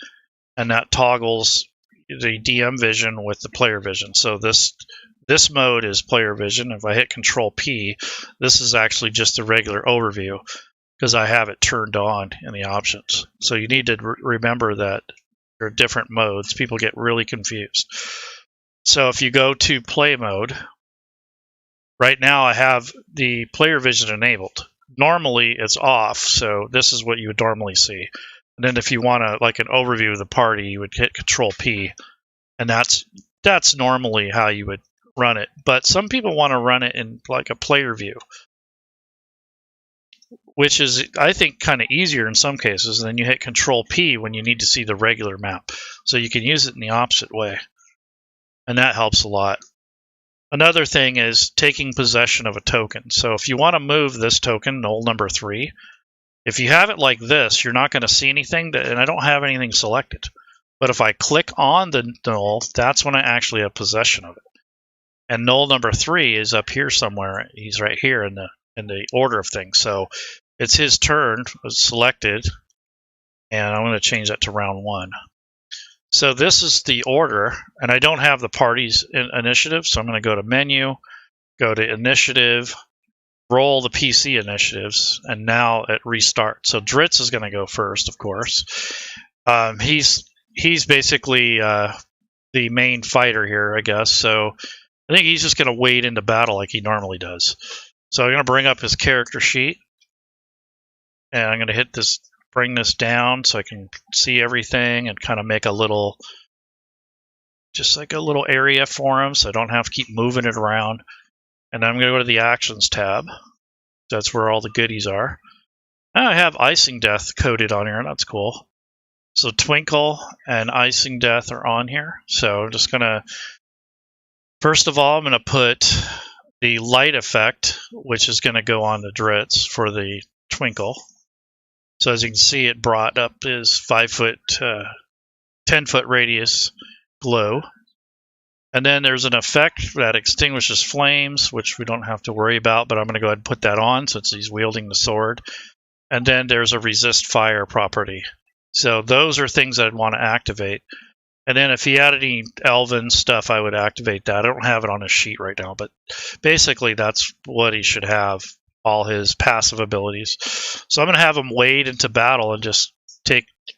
and that toggles the DM vision with the player vision. So this mode is player vision. If I hit Control P, this is actually just a regular overview because I have it turned on in the options. So you need to remember that there are different modes. People get really confused. So if you go to play mode, right now I have the player vision enabled. Normally it's off, so this is what you would normally see. And then if you want to, like an overview of the party, you would hit Control P, and that's normally how you would run it. But some people want to run it in like a player view, which is, I think, kind of easier in some cases. And then you hit Control P when you need to see the regular map. So you can use it in the opposite way, and that helps a lot. Another thing is taking possession of a token. So if you want to move this token, Gnoll number 3, if you have it like this, you're not going to see anything, and I don't have anything selected. But if I click on the Gnoll, that's when I actually have possession of it. And Gnoll number 3 is up here somewhere. He's right here in the order of things. So it's his turn, was selected, and I'm going to change that to round 1. So this is the order, and I don't have the party's initiative, so I'm going to go to Menu, go to Initiative, roll the PC initiatives, and now it restarts. So Dritz is going to go first, of course. He's basically the main fighter here, I guess. So I think he's just going to wade into battle like he normally does. So I'm going to bring up his character sheet, and I'm going to hit this, bring this down so I can see everything and kind of make a little, just like a little area for him so I don't have to keep moving it around. And then I'm going to go to the Actions tab. That's where all the goodies are. And I have Icing Death coded on here. That's cool. So Twinkle and Icing Death are on here. So I'm just going to, first of all, I'm going to put the light effect, which is going to go on the Dritz for the Twinkle. So as you can see, it brought up his 5-foot, 10-foot radius glow. And then there's an effect that extinguishes flames, which we don't have to worry about, but I'm going to go ahead and put that on since he's wielding the sword. And then there's a resist fire property. So those are things I'd want to activate. And then if he had any elven stuff, I would activate that. I don't have it on his sheet right now, but basically that's what he should have, all his passive abilities. So I'm going to have him wade into battle and just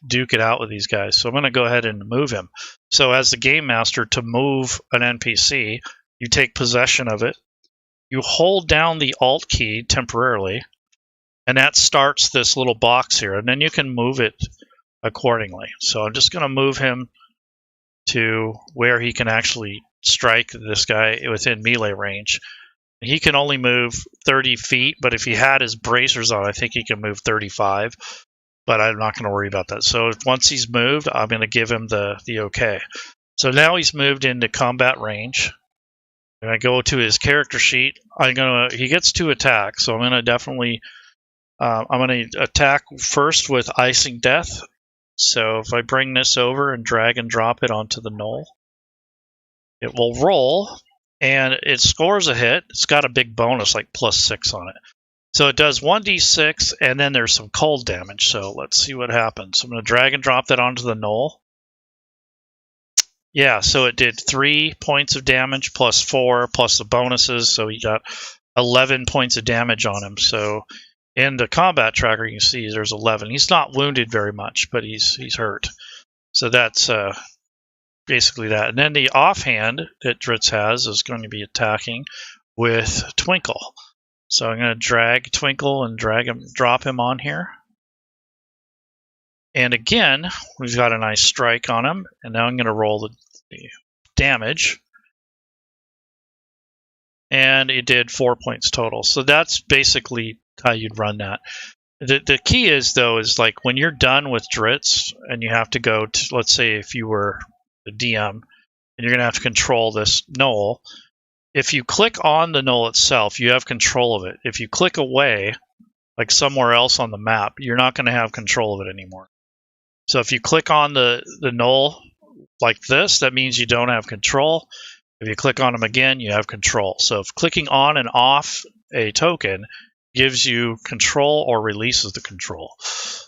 duke it out with these guys. So I'm going to go ahead and move him. So as the game master, to move an NPC, you take possession of it, you hold down the Alt key temporarily, and that starts this little box here, and then you can move it accordingly. So I'm just going to move him to where he can actually strike this guy within melee range. He can only move 30 feet, but if he had his bracers on, I think he can move 35. But I'm not going to worry about that. So once he's moved, I'm going to give him the okay. So now he's moved into combat range. And I go to his character sheet. He gets 2 attacks, so I'm going to definitely I'm going to attack first with Icing Death. So if I bring this over and drag and drop it onto the Gnoll, it will roll, and it scores a hit. It's got a big bonus, like +6 on it. So it does 1d6, and then there's some cold damage. So let's see what happens. I'm going to drag and drop that onto the Gnoll. Yeah, so it did 3 points of damage +4 plus the bonuses. So he got 11 points of damage on him. So in the combat tracker, you can see there's 11. He's not wounded very much, but he's hurt. So that's basically that. And then the offhand that Dritz has is going to be attacking with Twinkle. So I'm going to drag Twinkle and drop him on here. And again, we've got a nice strike on him. And now I'm going to roll the damage. And it did 4 points total. So that's basically how you'd run that. The key is, though, is like when you're done with Dritz and you have to go to, let's say if you were the DM and you're going to have to control this Gnoll, if you click on the Gnoll itself, you have control of it. If you click away, like somewhere else on the map, you're not going to have control of it anymore. So if you click on the Gnoll like this, that means you don't have control. If you click on them again, you have control. So if clicking on and off a token gives you control or releases the control.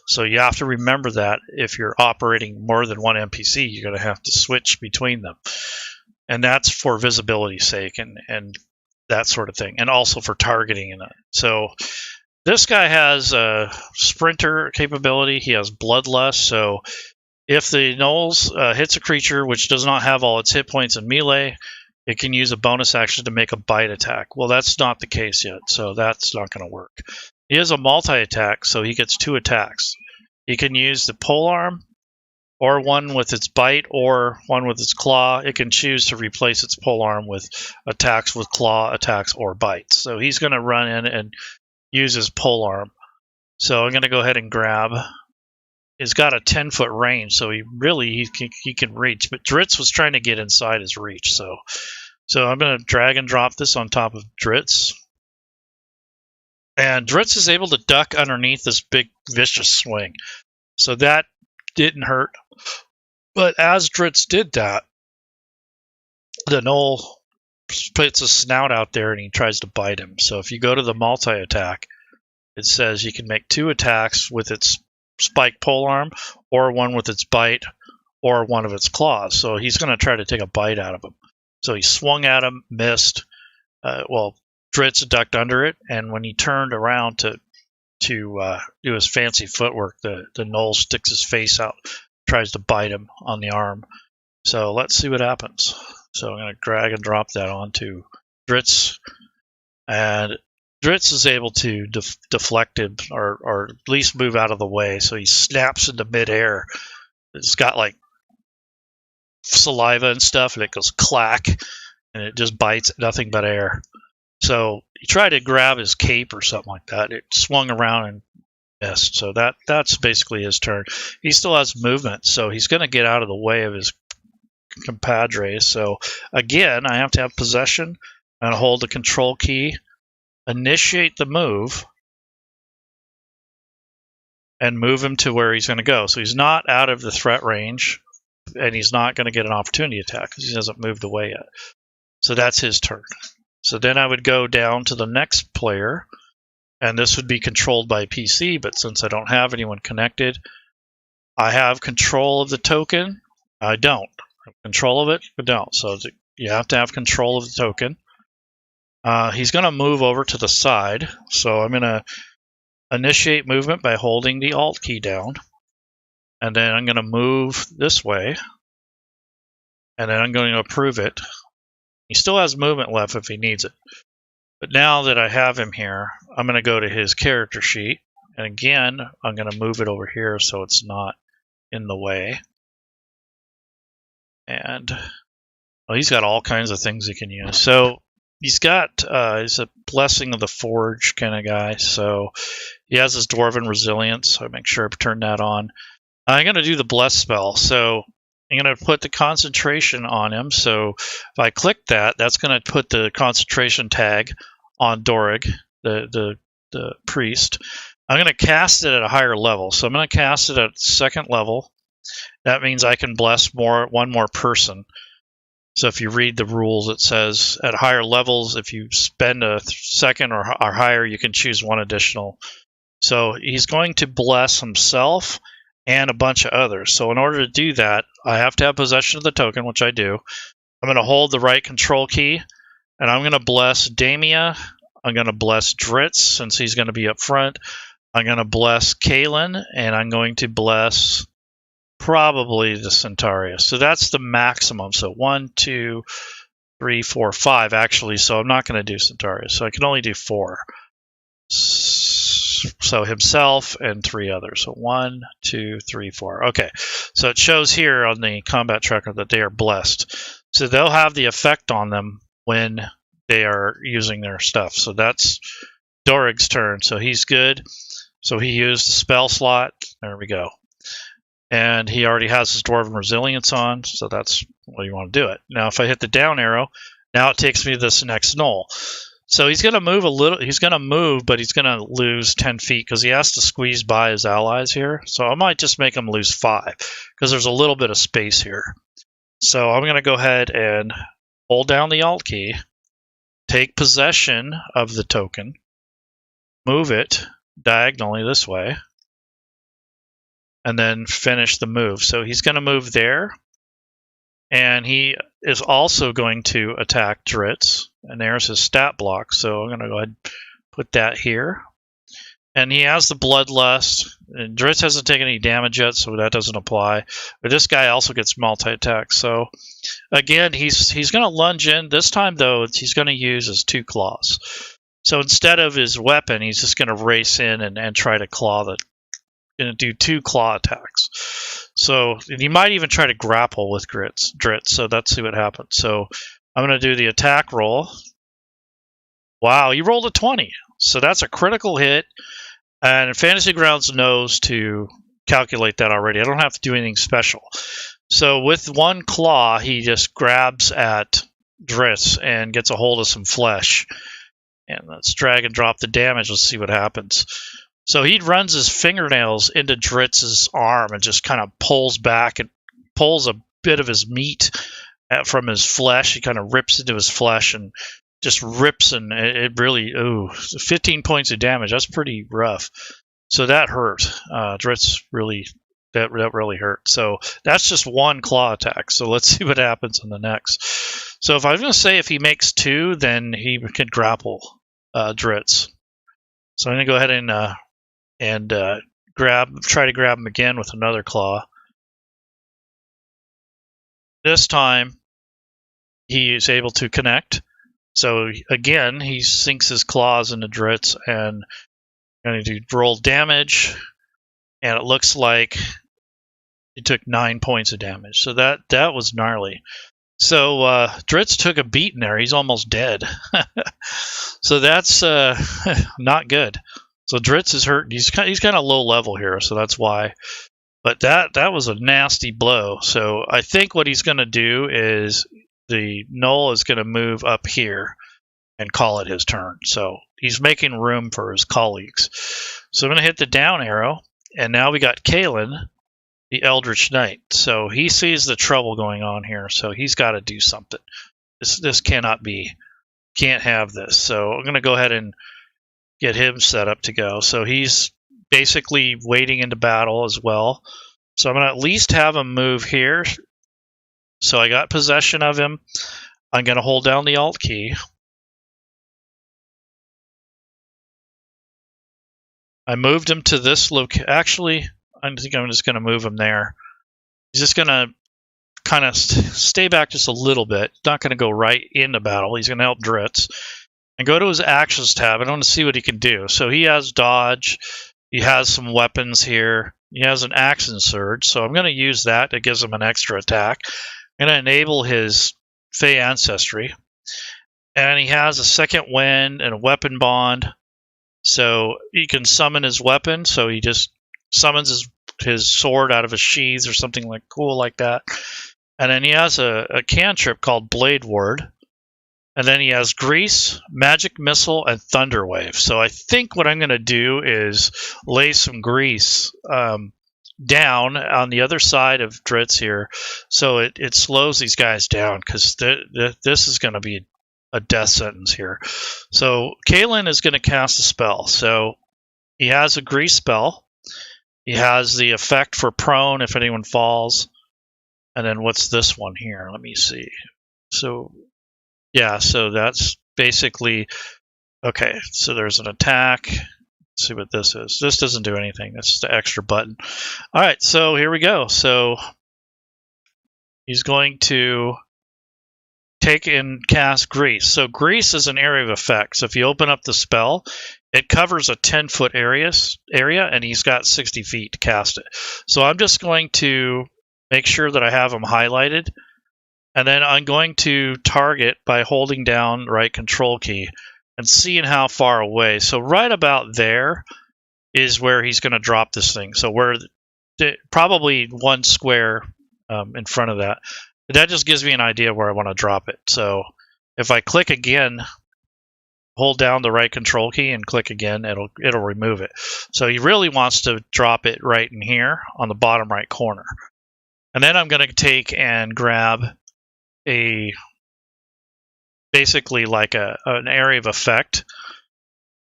So you have to remember that if you're operating more than one NPC, you're going to have to switch between them. And that's for visibility's sake and that sort of thing, and also for targeting in it. So this guy has a sprinter capability. He has bloodlust. So if the Gnoll hits a creature which does not have all its hit points in melee, it can use a bonus action to make a bite attack. Well, that's not the case yet, so that's not going to work. He has a multi-attack, so he gets 2 attacks. He can use the polearm, or one with its bite, or one with its claw. It can choose to replace its polearm with attacks with claw, attacks, or bites. So he's going to run in and use his polearm. So I'm going to go ahead and grab. He's got a 10-foot range, so he can reach. But Dritz was trying to get inside his reach, so I'm going to drag and drop this on top of Dritz. And Dritz is able to duck underneath this big vicious swing. So that didn't hurt. But as Dritz did that, the Gnoll puts a snout out there and he tries to bite him. So if you go to the multi-attack, it says you can make 2 attacks with its spike polearm, or one with its bite, or one of its claws. So he's going to try to take a bite out of him. So he swung at him, missed. Dritz ducked under it, and when he turned around to do his fancy footwork, the Gnoll sticks his face out, tries to bite him on the arm. So let's see what happens. So I'm going to drag and drop that onto Dritz, and Dritz is able to deflect him, or at least move out of the way. So he snaps into midair. It's got like saliva and stuff, and it goes clack, and it just bites nothing but air. So he tried to grab his cape or something like that. It swung around and missed. So that's basically his turn. He still has movement, so he's going to get out of the way of his compadres. So again, I have to have possession and hold the control key, initiate the move, and move him to where he's going to go. So he's not out of the threat range, and he's not going to get an opportunity attack because he hasn't moved away yet. So that's his turn. So then I would go down to the next player, and this would be controlled by PC, but since I don't have anyone connected, I have control of the token. I don't. I have control of it, but don't. So you have to have control of the token. He's going to move over to the side, so I'm going to initiate movement by holding the Alt key down, and then I'm going to move this way, and then I'm going to approve it. He still has movement left if he needs it. But now that I have him here, I'm going to go to his character sheet, and again, I'm going to move it over here so it's not in the way. And well, he's got all kinds of things he can use. So he's a Blessing of the Forge kind of guy. So he has his Dwarven Resilience. So I make sure I turn that on. I'm going to do the Bless spell. So I'm going to put the concentration on him. So if I click that, that's going to put the concentration tag on Dorag, the priest. I'm going to cast it at a higher level. So I'm going to cast it at 2nd level. That means I can bless one more person. So if you read the rules, it says at higher levels, if you spend a 2nd or higher, you can choose 1 additional. So he's going to bless himself and a bunch of others. So in order to do that, I have to have possession of the token, which I do. I'm going to hold the right control key, and I'm going to bless Damia. I'm going to bless Dritz, since he's going to be up front. I'm going to bless Kalen, and I'm going to bless probably the Centaurus. So that's the maximum. So 1, 2, 3, 4, 5 actually. So I'm not going to do Centaurus. So I can only do 4. So himself and 3 others. So 1, 2, 3, 4. Okay. So it shows here on the combat tracker that they are blessed. So they'll have the effect on them when they are using their stuff. So that's Dorig's turn. So he's good. So he used the spell slot. There we go. And he already has his Dwarven Resilience on, so that's what you want to do it. Now, if I hit the down arrow, now it takes me to this next Gnoll. So he's going to move a little. He's going to move, but he's going to lose 10 feet because he has to squeeze by his allies here. So I might just make him lose 5 because there's a little bit of space here. So I'm going to go ahead and hold down the Alt key, take possession of the token, move it diagonally this way, and then finish the move. So he's going to move there, and he is also going to attack Dritz, and there's his stat block. So I'm going to go ahead and put that here. And he has the Bloodlust, and Dritz hasn't taken any damage yet, so that doesn't apply. But this guy also gets multi-attack. So again, he's going to lunge in. This time, though, he's going to use his 2 claws. So instead of his weapon, he's just going to race in and try to claw the... Going to do 2 claw attacks. So he might even try to grapple with Dritz. So let's see what happens. So I'm going to do the attack roll. Wow, you rolled a 20. So that's a critical hit. And Fantasy Grounds knows to calculate that already. I don't have to do anything special. So with 1 claw, he just grabs at Dritz and gets a hold of some flesh. And let's drag and drop the damage. Let's see what happens. So he runs his fingernails into Dritz's arm and just kind of pulls back and pulls a bit of his meat from his flesh. He kind of rips into his flesh and just rips, and it really, 15 points of damage. That's pretty rough. So that hurt. Dritz really, that really hurt. So that's just 1 claw attack. So let's see what happens in the next. So if I was going to say if he makes 2, then he could grapple Dritz. So I'm going to go ahead and try to grab him again with another claw. This time, he is able to connect. So again, he sinks his claws into Dritz and going to roll damage. And it looks like he took 9 points of damage. So that was gnarly. So Dritz took a beating there. He's almost dead. So that's not good. So Dritz is hurt. He's kind of low level here, so that's why. But that was a nasty blow. So I think what he's going to do is the Gnoll is going to move up here and call it his turn. So he's making room for his colleagues. So I'm going to hit the down arrow, and now we got Kalen, the Eldritch Knight. So he sees the trouble going on here, so he's got to do something. This cannot be. Can't have this. So I'm going to go ahead and get him set up to go. So he's basically wading into battle as well. So I'm going to at least have him move here. So I got possession of him. I'm going to hold down the Alt key. I moved him to this location. Actually, I think I'm just going to move him there. He's just going to kind of stay back just a little bit. Not going to go right into battle. He's going to help Dritz. And go to his actions tab. I want to see what he can do. So he has dodge. He has some weapons here. He has an action surge. So I'm going to use that. It gives him an extra attack. I'm going to enable his Fey ancestry. And he has a second wind and a weapon bond. So he can summon his weapon. So he just summons his sword out of his sheath or something like cool like that. And then he has a cantrip called Blade Ward. And then he has Grease, Magic Missile, and Thunder Wave. So I think what I'm going to do is lay some Grease down on the other side of Dritz here, so it slows these guys down, because this is going to be a death sentence here. So Kalen is going to cast a spell. So he has a Grease spell. He has the effect for prone if anyone falls. And then what's this one here? Let me see. So... yeah, so that's basically, okay, so there's an attack, Let's see what this is. This doesn't do anything. That's just an extra button. All right, so here we go. So he's going to take and cast Grease. So Grease is an area of effect. So if you open up the spell, it covers a 10-foot area, and he's got 60 feet to cast it. So I'm just going to make sure that I have him highlighted, and then I'm going to target by holding down the right control key and seeing how far away. So right about there is where he's going to drop this thing. So we're probably 1 square in front of that. That just gives me an idea where I want to drop it. So if I click again, hold down the right control key and click again, it'll remove it. So he really wants to drop it right in here on the bottom right corner. And then I'm going to take and grab basically like an area of effect.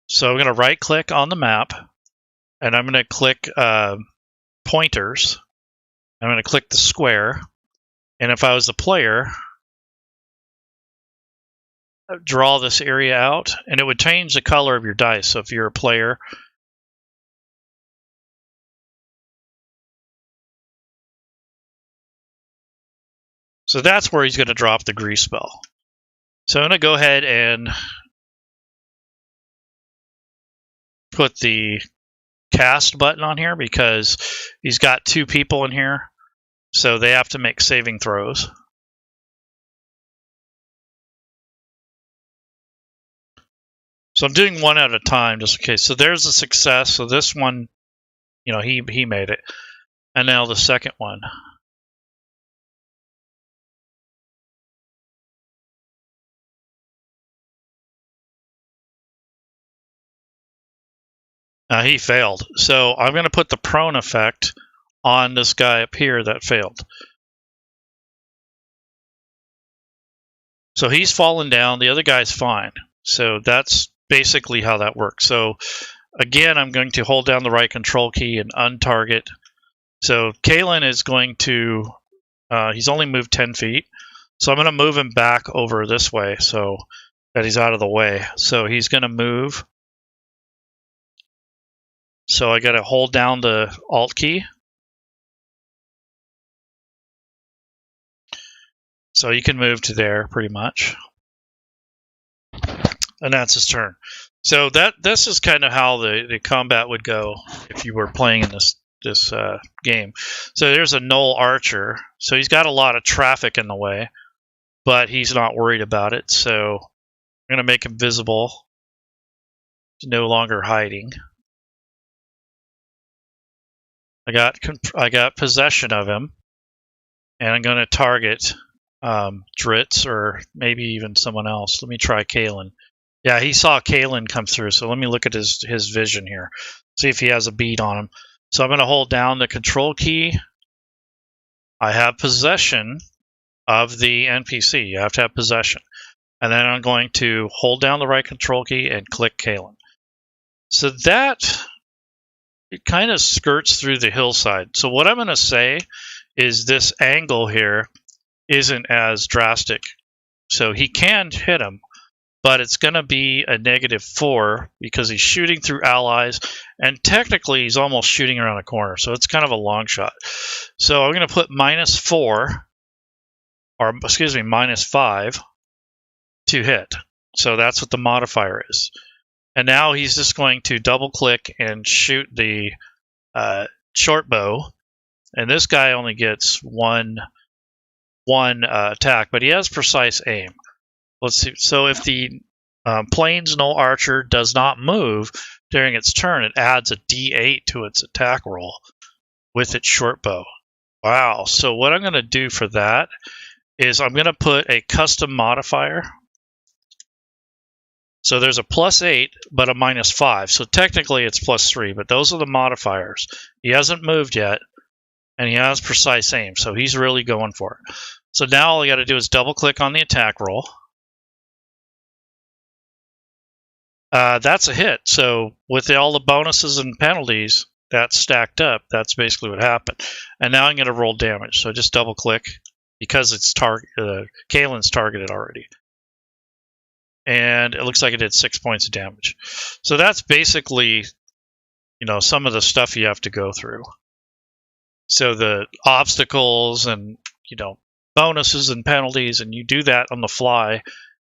So I'm going to right click on the map, and I'm going to click pointers. I'm going to click the square, and if I was the player, I'd draw this area out, and it would change the color of your dice. So if you're a player, so that's where he's going to drop the Grease spell. So I'm going to go ahead and put the cast button on here because he's got 2 people in here, so they have to make saving throws. So I'm doing one at a time just in case. So there's a success. So this one, he made it. And now the second one. He failed. So I'm going to put the prone effect on this guy up here that failed. So he's fallen down. The other guy's fine. So that's basically how that works. So again, I'm going to hold down the right control key and untarget. So Kalen is going to, he's only moved 10 feet. So I'm going to move him back over this way so that he's out of the way. So he's going to move. So I got to hold down the Alt key. So you can move to there pretty much. And that's his turn. So this is kind of how the combat would go if you were playing in this game. So there's a Gnoll Archer. So he's got a lot of traffic in the way, but he's not worried about it. So I'm going to make him visible. He's no longer hiding. I got possession of him, and I'm going to target Dritz or maybe even someone else. Let me try Kalen. Yeah, he saw Kalen come through, so let me look at his vision here. See if he has a bead on him. So I'm going to hold down the control key. I have possession of the NPC. You have to have possession. And then I'm going to hold down the right control key and click Kalen. So that, it kind of skirts through the hillside. So what I'm going to say is this angle here isn't as drastic. So he can hit him, but it's going to be a -4 because he's shooting through allies, and technically he's almost shooting around a corner, so it's kind of a long shot. So I'm going to put -4, or excuse me, -5 to hit. So that's what the modifier is. And now he's just going to double click and shoot the short bow, and this guy only gets one attack, but he has precise aim. Let's see. So if the Plains Gnoll Archer does not move during its turn, it adds a D8 to its attack roll with its short bow. Wow. So what I'm going to do for that is I'm going to put a custom modifier. So there's a +8, but a -5. So technically it's +3, but those are the modifiers. He hasn't moved yet, and he has precise aim, so he's really going for it. So now all you got to do is double click on the attack roll. That's a hit. So with all the bonuses and penalties that's stacked up, that's basically what happened. And now I'm going to roll damage. So just double click because it's Kalen's targeted already. And it looks like it did 6 points of damage. So that's basically you know, some of the stuff you have to go through. So the obstacles and, you know, bonuses and penalties, and you do that on the fly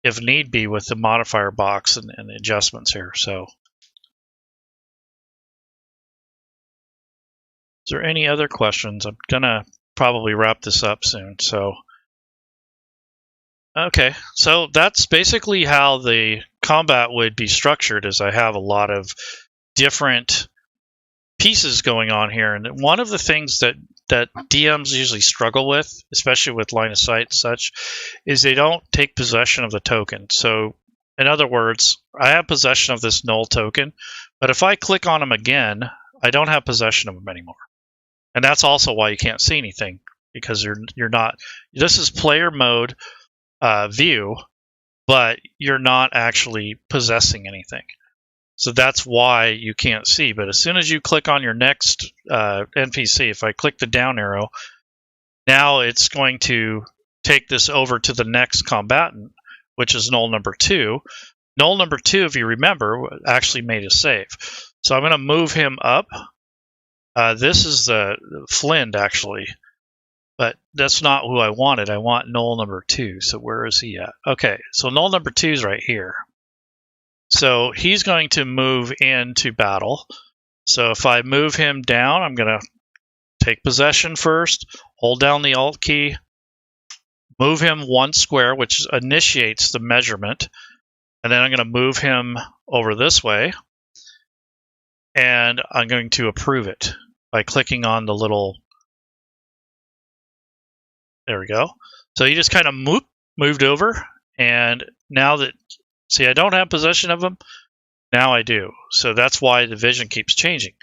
if need be with the modifier box and the adjustments here. So is there any other questions? I'm gonna probably wrap this up soon. So okay, so that's basically how the combat would be structured, is I have a lot of different pieces going on here. And one of the things that DMs usually struggle with, especially with line of sight and such, is they don't take possession of the token. So in other words, I have possession of this Gnoll token, but if I click on him again, I don't have possession of him anymore. And that's also why you can't see anything, because you're not, this is player mode view, but you're not actually possessing anything. So that's why you can't see. But as soon as you click on your next NPC, if I click the down arrow, now it's going to take this over to the next combatant, which is Gnoll number 2. Gnoll number 2, if you remember, actually made a save. So I'm going to move him up. This is the Flynn, actually. But that's not who I wanted. I want Gnoll number 2. So where is he at? Okay, so Gnoll number 2 is right here. So he's going to move into battle. So if I move him down, I'm going to take possession first, hold down the Alt key, move him 1 square, which initiates the measurement. And then I'm going to move him over this way. And I'm going to approve it by clicking on the little... There we go. So he just kind of moved over. And now that... See, I don't have possession of them. Now I do. So that's why the vision keeps changing.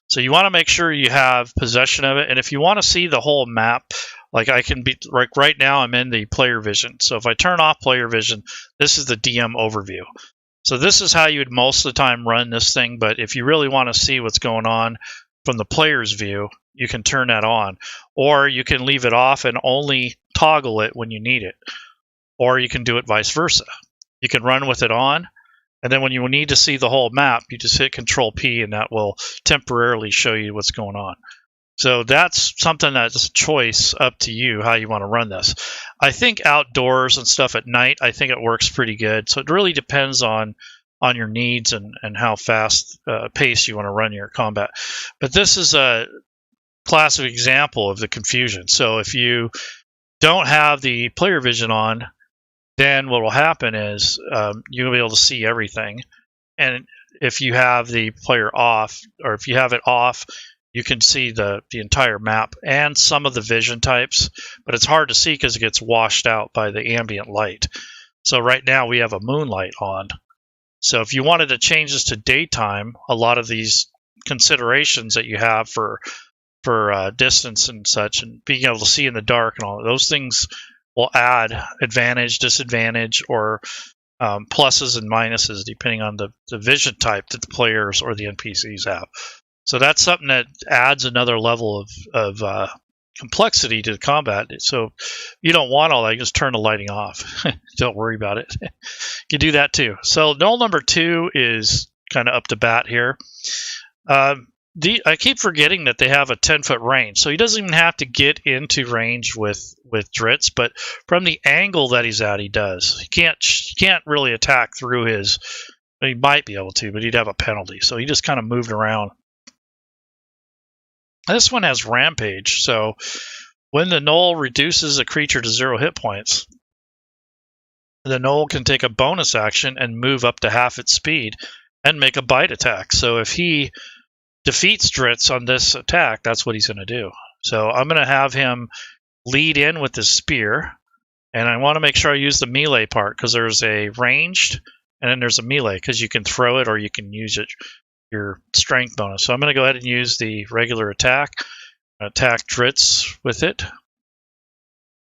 So you want to make sure you have possession of it. And if you want to see the whole map, like I can be, like right now I'm in the player vision. So if I turn off player vision, this is the DM overview. So this is how you would most of the time run this thing. But if you really want to see what's going on from the player's view, you can turn that on. Or you can leave it off and only toggle it when you need it. Or you can do it vice versa. You can run with it on, and then when you need to see the whole map, you just hit Control P, and that will temporarily show you what's going on. So that's something that's a choice up to you how you want to run this. I think outdoors and stuff at night, I think it works pretty good. So it really depends on your needs and how fast pace you want to run your combat. But this is a classic example of the confusion. So if you don't have the player vision on, then what will happen is you'll be able to see everything. And if you have the player off, or if you have it off, you can see the entire map and some of the vision types, but it's hard to see because it gets washed out by the ambient light. So right now we have a moonlight on. So if you wanted to change this to daytime, a lot of these considerations that you have for distance and such, and being able to see in the dark and all of those things, will add advantage, disadvantage, or pluses and minuses depending on the vision type that the players or the NPCs have. So that's something that adds another level of complexity to the combat. So you don't want all that, just turn the lighting off. Don't worry about it. You do that too. So Gnoll number 2 is kind of up to bat here. I keep forgetting that they have a 10-foot range, so he doesn't even have to get into range with Dritz, but from the angle that he's at, he does. He can't really attack through his. He might be able to, but he'd have a penalty, so he just kind of moved around. This one has Rampage, so when the Gnoll reduces a creature to 0 hit points, the Gnoll can take a bonus action and move up to half its speed and make a bite attack. So if he defeats Dritz on this attack, that's what he's going to do. So I'm going to have him lead in with his spear, and I want to make sure I use the melee part because there's a ranged and then there's a melee because you can throw it or you can use it your strength bonus. So I'm going to go ahead and use the regular attack Dritz with it,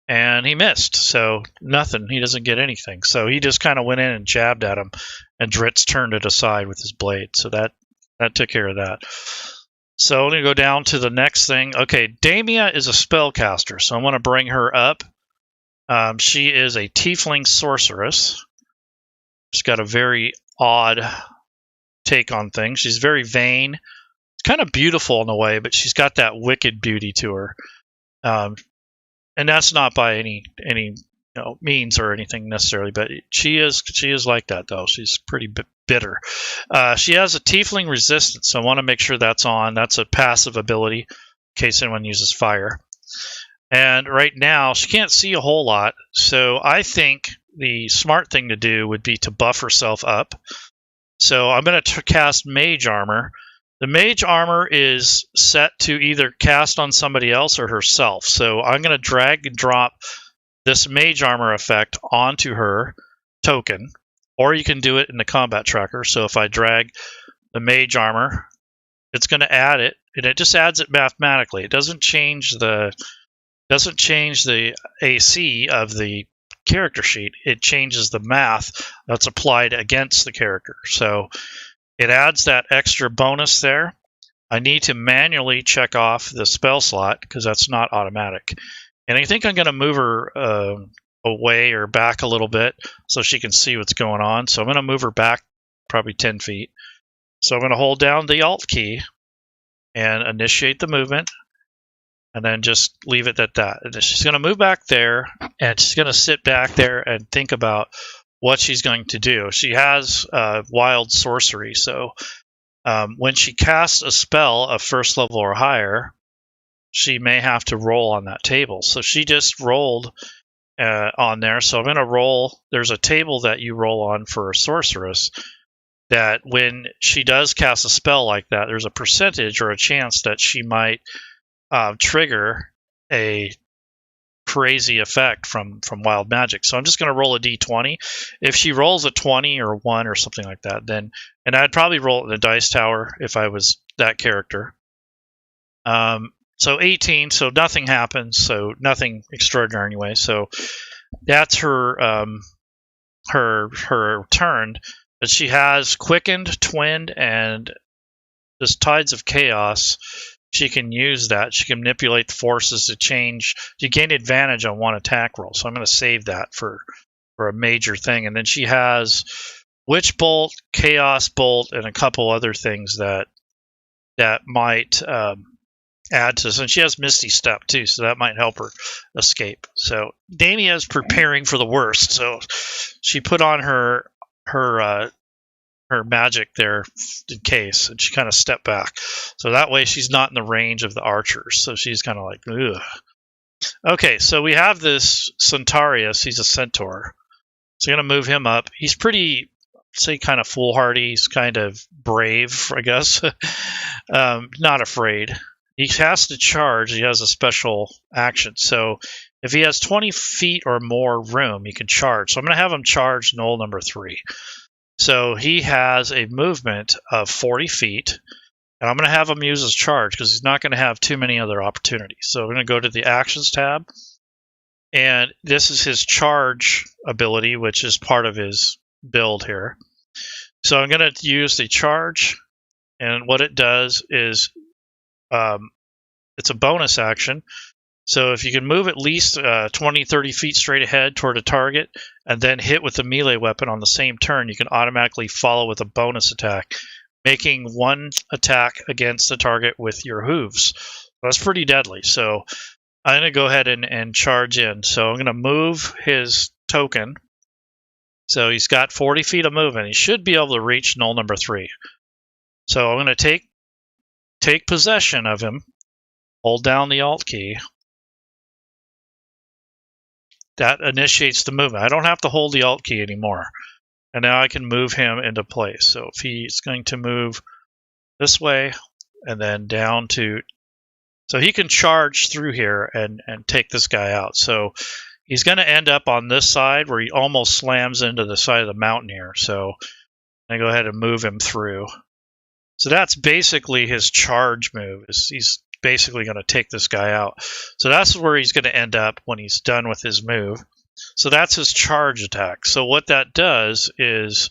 and he missed, so nothing. He doesn't get anything. So he just kind of went in and jabbed at him, and Dritz turned it aside with his blade. So that took care of that. So I'm going to go down to the next thing. Okay, Damia is a spellcaster, so I want to bring her up. She is a tiefling sorceress. She's got a very odd take on things. She's very vain, kind of beautiful in a way, but she's got that wicked beauty to her. And that's not by any means or anything necessarily, but she is like that though. She's pretty bitter. She has a tiefling resistance, so I want to make sure that's on. That's a passive ability in case anyone uses fire. And right now she can't see a whole lot, so I think the smart thing to do would be to buff herself up. So I'm going to cast Mage Armor. The Mage Armor is set to either cast on somebody else or herself. So I'm going to drag and drop this Mage Armor effect onto her token, or you can do it in the combat tracker. So if I drag the Mage Armor, it's going to add it, and it just adds it mathematically. It doesn't change the AC of the character sheet. It changes the math that's applied against the character. So it adds that extra bonus there. I need to manually check off the spell slot because that's not automatic. And I think I'm going to move her away or back a little bit so she can see what's going on. So I'm going to move her back probably 10 feet. So I'm going to hold down the Alt key and initiate the movement, and then just leave it at that. And then she's going to move back there, and she's going to sit back there and think about what she's going to do. She has wild sorcery, so when she casts a spell of first level or higher, she may have to roll on that table. So she just rolled on there. So I'm going to roll. There's a table that you roll on for a sorceress that when she does cast a spell like that, there's a percentage or a chance that she might trigger a crazy effect from wild magic. So I'm just going to roll a d20. If she rolls a 20 or 1 or something like that, then, and I'd probably roll it in the dice tower if I was that character. So 18, so nothing happens, so nothing extraordinary anyway. So that's her her turn. But she has quickened, twinned, and this Tides of Chaos. She can use that. She can manipulate the forces to change. You gain advantage on one attack roll. So I'm going to save that for a major thing. And then she has Witch Bolt, Chaos Bolt, and a couple other things that might add to this. And she has Misty Step too, so that might help her escape. So Damia is preparing for the worst. So she put on her magic there in case, and she kind of stepped back. So that way she's not in the range of the archers. So she's kind of like, ugh. Okay, so we have this Centaurus. He's a centaur. So I'm going to move him up. He's pretty, say, kind of foolhardy. He's kind of brave, I guess. Not afraid. He has to charge. He has a special action. So if he has 20 feet or more room, he can charge. So I'm going to have him charge Gnoll number 3. So he has a movement of 40 feet, and I'm going to have him use his charge because he's not going to have too many other opportunities. So I'm going to go to the Actions tab, and this is his charge ability, which is part of his build here. So I'm going to use the charge, and what it does is it's a bonus action. So if you can move at least 20, 30 feet straight ahead toward a target and then hit with a melee weapon on the same turn, you can automatically follow with a bonus attack, making one attack against the target with your hooves. That's pretty deadly. So I'm going to go ahead and charge in. So I'm going to move his token. So he's got 40 feet of movement. He should be able to reach Gnoll number 3. So I'm going to take possession of him, hold down the Alt key. That initiates the movement. I don't have to hold the Alt key anymore. And now I can move him into place. So if he's going to move this way and then down to... So he can charge through here and take this guy out. So he's going to end up on this side where he almost slams into the side of the mountain here. So I'm going to go ahead and move him through. So that's basically his charge move. He's basically going to take this guy out. So that's where he's going to end up when he's done with his move. So that's his charge attack. So what that does is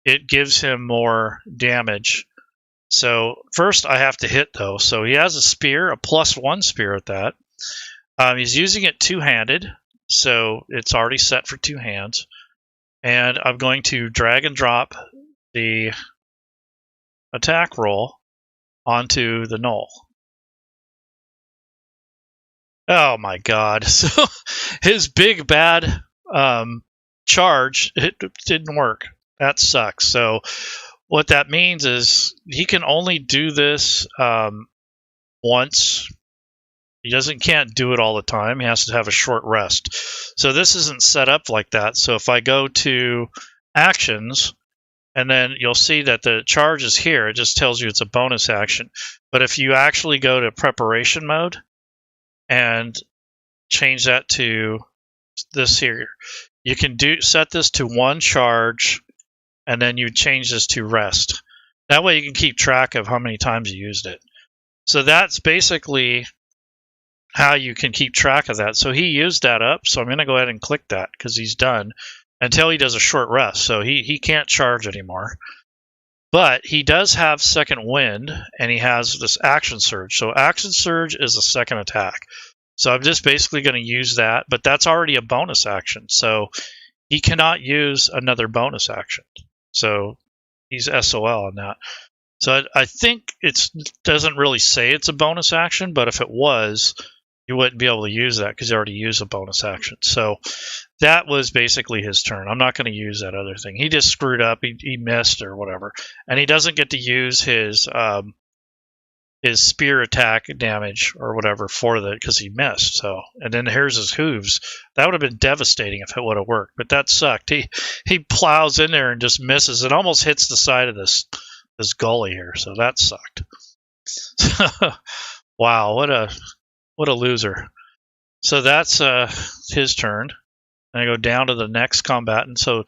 it gives him more damage. So first I have to hit though. So he has a spear, a +1 spear at that. He's using it two-handed. So it's already set for 2 hands. And I'm going to drag and drop the attack roll. onto the Gnoll. Oh my god. So his big bad charge, it didn't work. That sucks. So what that means is he can only do this once. He can't do it all the time. He has to have a short rest. So this isn't set up like that. So if I go to actions, and then you'll see that the charge is here. It just tells you it's a bonus action. But if you actually go to preparation mode and change that to this here, you can set this to 1 charge, and then you change this to rest. That way you can keep track of how many times you used it. So that's basically how you can keep track of that. So he used that up, so I'm going to go ahead and click that because he's done until he does a short rest. So he can't charge anymore. But he does have second wind, and he has this action surge. So action surge is a second attack. So I'm just basically going to use that, but that's already a bonus action. So he cannot use another bonus action. So he's SOL on that. So I think it doesn't really say it's a bonus action, but if it was, you wouldn't be able to use that because you already used a bonus action. So that was basically his turn. I'm not going to use that other thing. He just screwed up. He missed or whatever. And he doesn't get to use his spear attack damage or whatever for that because he missed. So, and then here's his hooves. That would have been devastating if it would have worked, but that sucked. He plows in there and just misses. It almost hits the side of this gully here. So that sucked. Wow, what a loser. So that's his turn. And I go down to the next combatant. So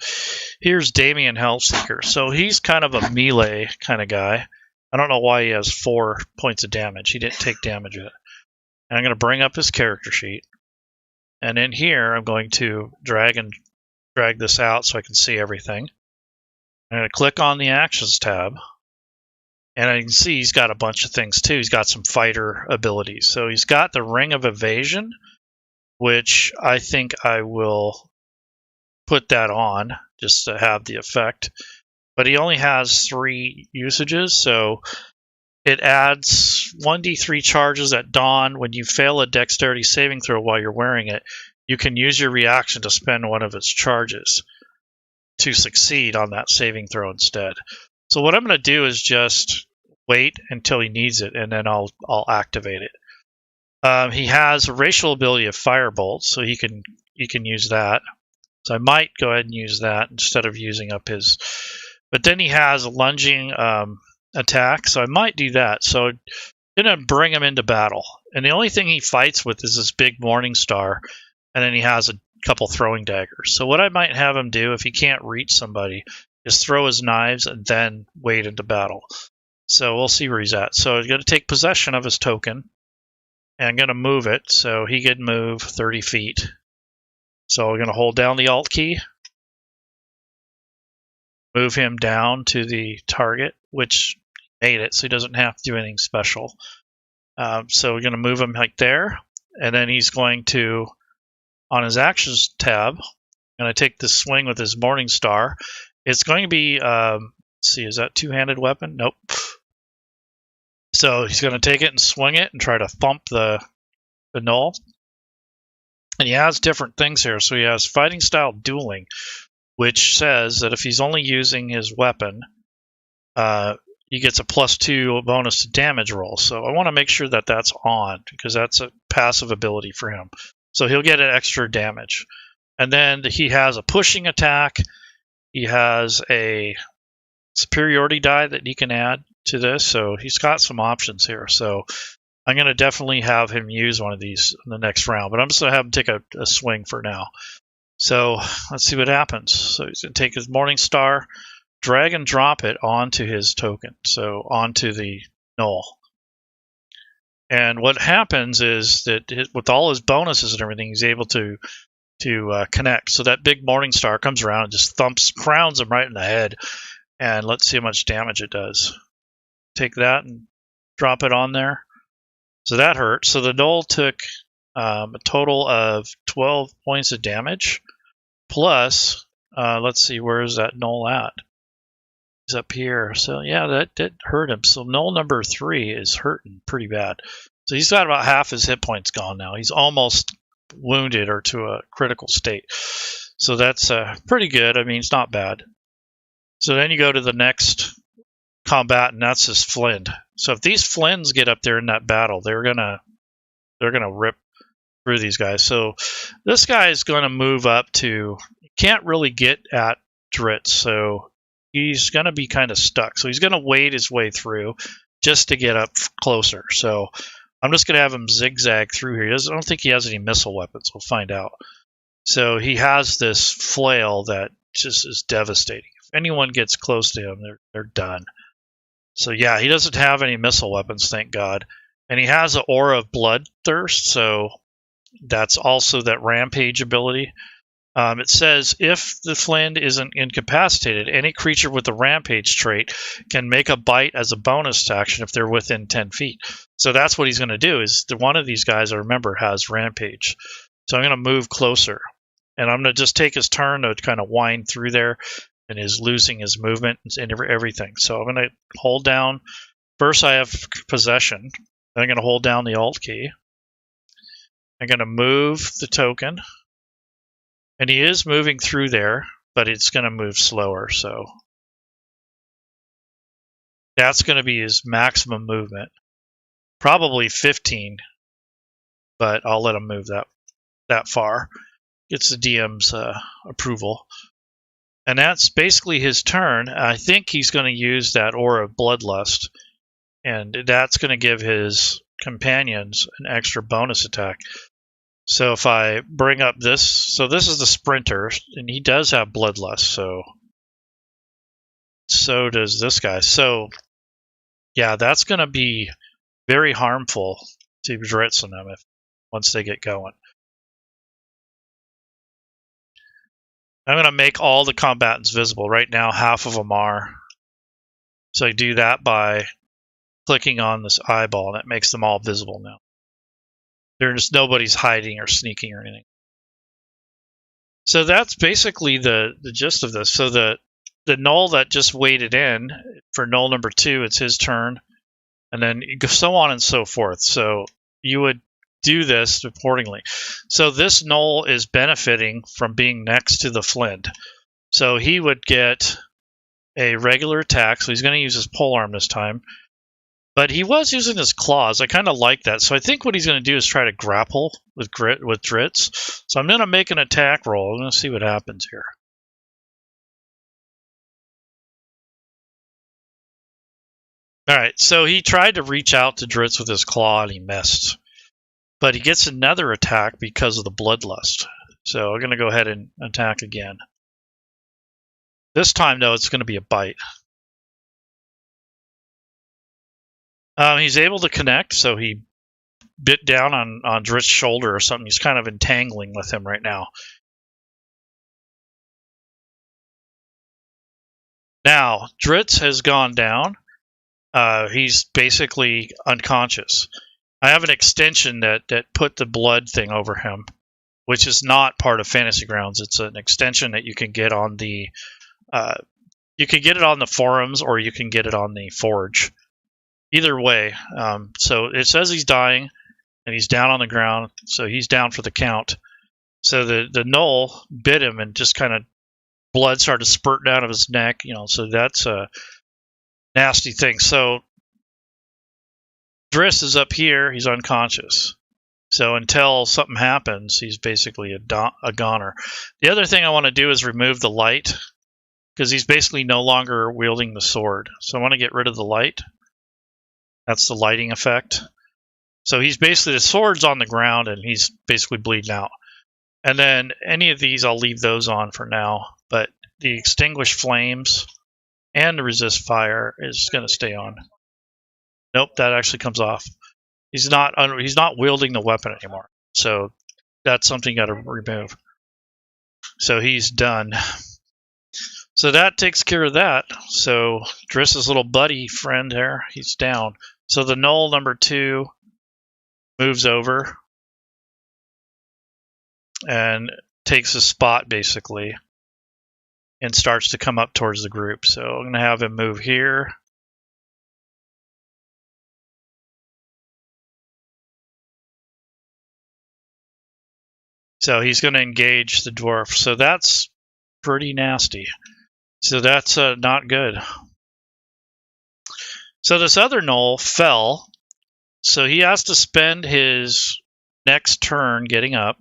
here's Damien Hellseeker. So he's kind of a melee kind of guy. I don't know why he has 4 points of damage. He didn't take damage yet. And I'm going to bring up his character sheet. And in here, I'm going to drag this out so I can see everything. I'm going to click on the Actions tab. And I can see he's got a bunch of things too. He's got some fighter abilities. So he's got the Ring of Evasion, which I think I will put that on just to have the effect. But he only has 3 usages, so it adds 1d3 charges at dawn. When you fail a dexterity saving throw while you're wearing it, you can use your reaction to spend one of its charges to succeed on that saving throw instead. So what I'm going to do is just wait until he needs it, and then I'll activate it. He has a racial ability of Firebolt, so he can use that. So I might go ahead and use that instead of using up his. But then he has a lunging attack, so I might do that. So I'm going to bring him into battle. And the only thing he fights with is this big Morning Star, and then he has a couple throwing daggers. So what I might have him do if he can't reach somebody is throw his knives and then wade into battle. So we'll see where he's at. So I'm going to take possession of his token, and I'm going to move it so he can move 30 feet. So we're going to hold down the Alt key, move him down to the target, which made it, so he doesn't have to do anything special. So we're going to move him like there, and then he's going to, on his Actions tab, going to take this swing with his Morning Star. It's going to be, let's see, is that two-handed weapon? Nope. So he's going to take it and swing it and try to thump the Gnoll. And he has different things here. So he has Fighting Style Dueling, which says that if he's only using his weapon, he gets a +2 bonus to damage roll. So I want to make sure that that's on because that's a passive ability for him. So he'll get an extra damage. And then he has a pushing attack. He has a superiority die that he can add to this. So he's got some options here. So I'm going to definitely have him use one of these in the next round. But I'm just going to have him take a swing for now. So let's see what happens. So he's going to take his Morning Star, drag and drop it onto his token. So onto the Gnoll. And what happens is that with all his bonuses and everything, he's able to connect. So that big Morning Star comes around and just crowns him right in the head. And let's see how much damage it does. Take that and drop it on there. So that hurt. So the Gnoll took a total of 12 points of damage. Plus, let's see, where is that Gnoll at? He's up here. So yeah, that did hurt him. So Gnoll number 3 is hurting pretty bad. So he's got about half his hit points gone now. He's almost wounded or to a critical state. So that's pretty good. I mean, it's not bad. So then you go to the next combat, and that's this Flynn. So if these Flynns get up there in that battle, they're gonna rip through these guys. So this guy is going to move up to, can't really get at Dritz, so he's going to be kind of stuck. So he's going to wade his way through just to get up closer. So I'm just going to have him zigzag through here. I don't think he has any missile weapons. We'll find out. So he has this flail that just is devastating. If anyone gets close to him, they're done. So yeah, he doesn't have any missile weapons, thank God. And he has an aura of bloodthirst, so that's also that rampage ability. It says if the Flynn isn't incapacitated, any creature with the rampage trait can make a bite as a bonus action if they're within 10 feet. So that's what he's going to do. Is one of these guys, I remember, has rampage. So I'm going to move closer, and I'm going to just take his turn to kind of wind through there, and is losing his movement and everything. So I'm going to hold down. First, I have possession. I'm going to hold down the Alt key. I'm going to move the token. And he is moving through there, but it's going to move slower. So that's going to be his maximum movement. Probably 15, but I'll let him move that far. Gets the DM's approval. And that's basically his turn. I think he's going to use that Aura of Bloodlust. And that's going to give his companions an extra bonus attack. So if I bring up this, so this is the Sprinter, and he does have Bloodlust, so does this guy. So yeah, that's going to be very harmful to Dritz and them once they get going. I'm going to make all the combatants visible. Right now, half of them are. So I do that by clicking on this eyeball, and it makes them all visible now. There's nobody's hiding or sneaking or anything. So that's basically the gist of this. So the Gnoll that just waded in, for Gnoll number 2, it's his turn, and then so on and so forth. So you would do this accordingly. So this Gnoll is benefiting from being next to the Flint. So he would get a regular attack. So he's going to use his polearm this time. But he was using his claws. I kind of like that. So I think what he's going to do is try to grapple with Dritz. So I'm going to make an attack roll. I'm going to see what happens here. All right. So he tried to reach out to Dritz with his claw, and he missed. But he gets another attack because of the Bloodlust. So I'm going to go ahead and attack again. This time, though, it's going to be a bite. He's able to connect, so he bit down on Dritz's shoulder or something. He's kind of entangling with him right now. Now, Dritz has gone down. He's basically unconscious. I have an extension that put the blood thing over him, which is not part of Fantasy Grounds. It's an extension that you can get on the you can get it on the forums, or you can get it on the Forge. Either way, so it says he's dying, and he's down on the ground, so he's down for the count. So the Gnoll bit him, and just kind of blood started spurting out of his neck, so that's a nasty thing. So Dritz is up here, he's unconscious. So until something happens, he's basically a goner. The other thing I want to do is remove the light, because he's basically no longer wielding the sword. So I want to get rid of the light. That's the lighting effect. So he's basically, the sword's on the ground, and he's basically bleeding out. And then any of these, I'll leave those on for now. But the extinguish flames and the resist fire is going to stay on. Nope, that actually comes off. He's not wielding the weapon anymore. So that's something you got to remove. So he's done. So that takes care of that. So Dritz's little buddy friend there, he's down. So the Gnoll number 2 moves over and takes a spot, basically. and starts to come up towards the group. So I'm going to have him move here. So he's going to engage the dwarf. So that's pretty nasty. So that's not good. So this other gnoll fell. So he has to spend his next turn getting up.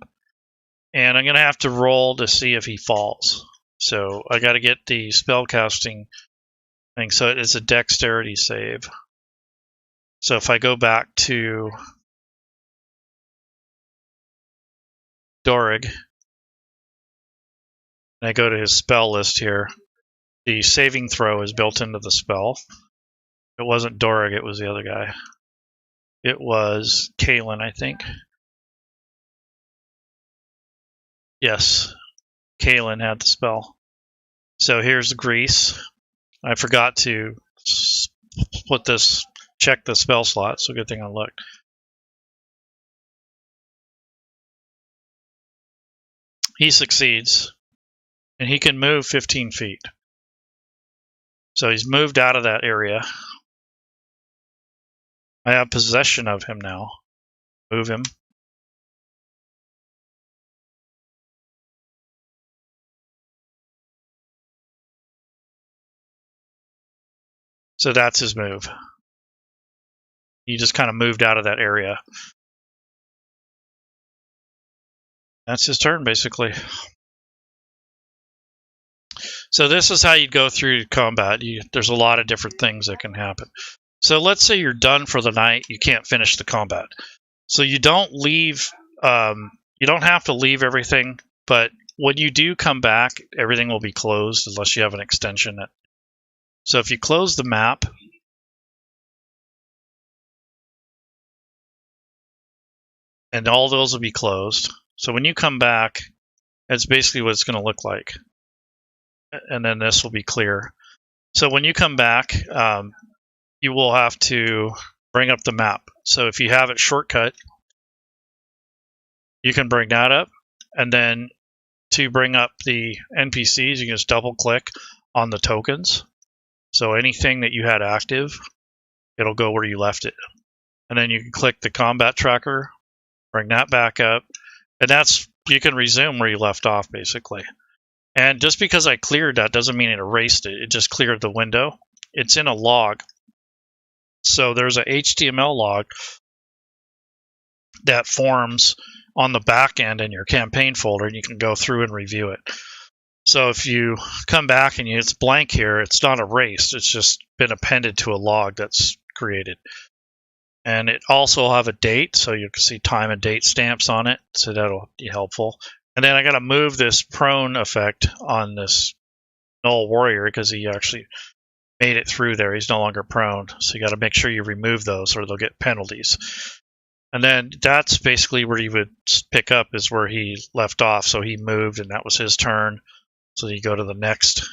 And I'm going to have to roll to see if he falls. So I got to get the spellcasting thing. So it's a dexterity save. So if I go back to Gnarg, and I go to his spell list here, the saving throw is built into the spell. It wasn't Gnarg, it was the other guy. It was Kalen, I think. Yes, Kalen had the spell. So here's the grease. I forgot to put this, check the spell slot, so good thing I looked. He succeeds, and he can move 15 feet. So he's moved out of that area. I have possession of him now. Move him. So that's his move. He just kind of moved out of that area. That's his turn, basically. So this is how you'd go through combat. There's a lot of different things that can happen. So let's say you're done for the night. You can't finish the combat. So you don't leave. You don't have to leave everything. But when you do come back, everything will be closed unless you have an extension. So if you close the map, and all those will be closed. So when you come back, that's basically what it's going to look like. And then this will be clear. So when you come back, you will have to bring up the map. So if you have it shortcut, you can bring that up. And then to bring up the NPCs, you can just double click on the tokens. So anything that you had active, it'll go where you left it. And then you can click the combat tracker, bring that back up. And that's, you can resume where you left off, basically. And just because I cleared that doesn't mean it erased it. It just cleared the window. It's in a log. So there's a HTML log that forms on the back end in your campaign folder, and you can go through and review it. So if you come back and it's blank here, it's not erased. It's just been appended to a log that's created. And it also will have a date, so you can see time and date stamps on it. So that'll be helpful. And then I got to move this prone effect on this Gnoll warrior because he actually made it through there. He's no longer prone. So you got to make sure you remove those or they'll get penalties. And then that's basically where you would pick up is where he left off. So he moved and that was his turn. So you go to the next.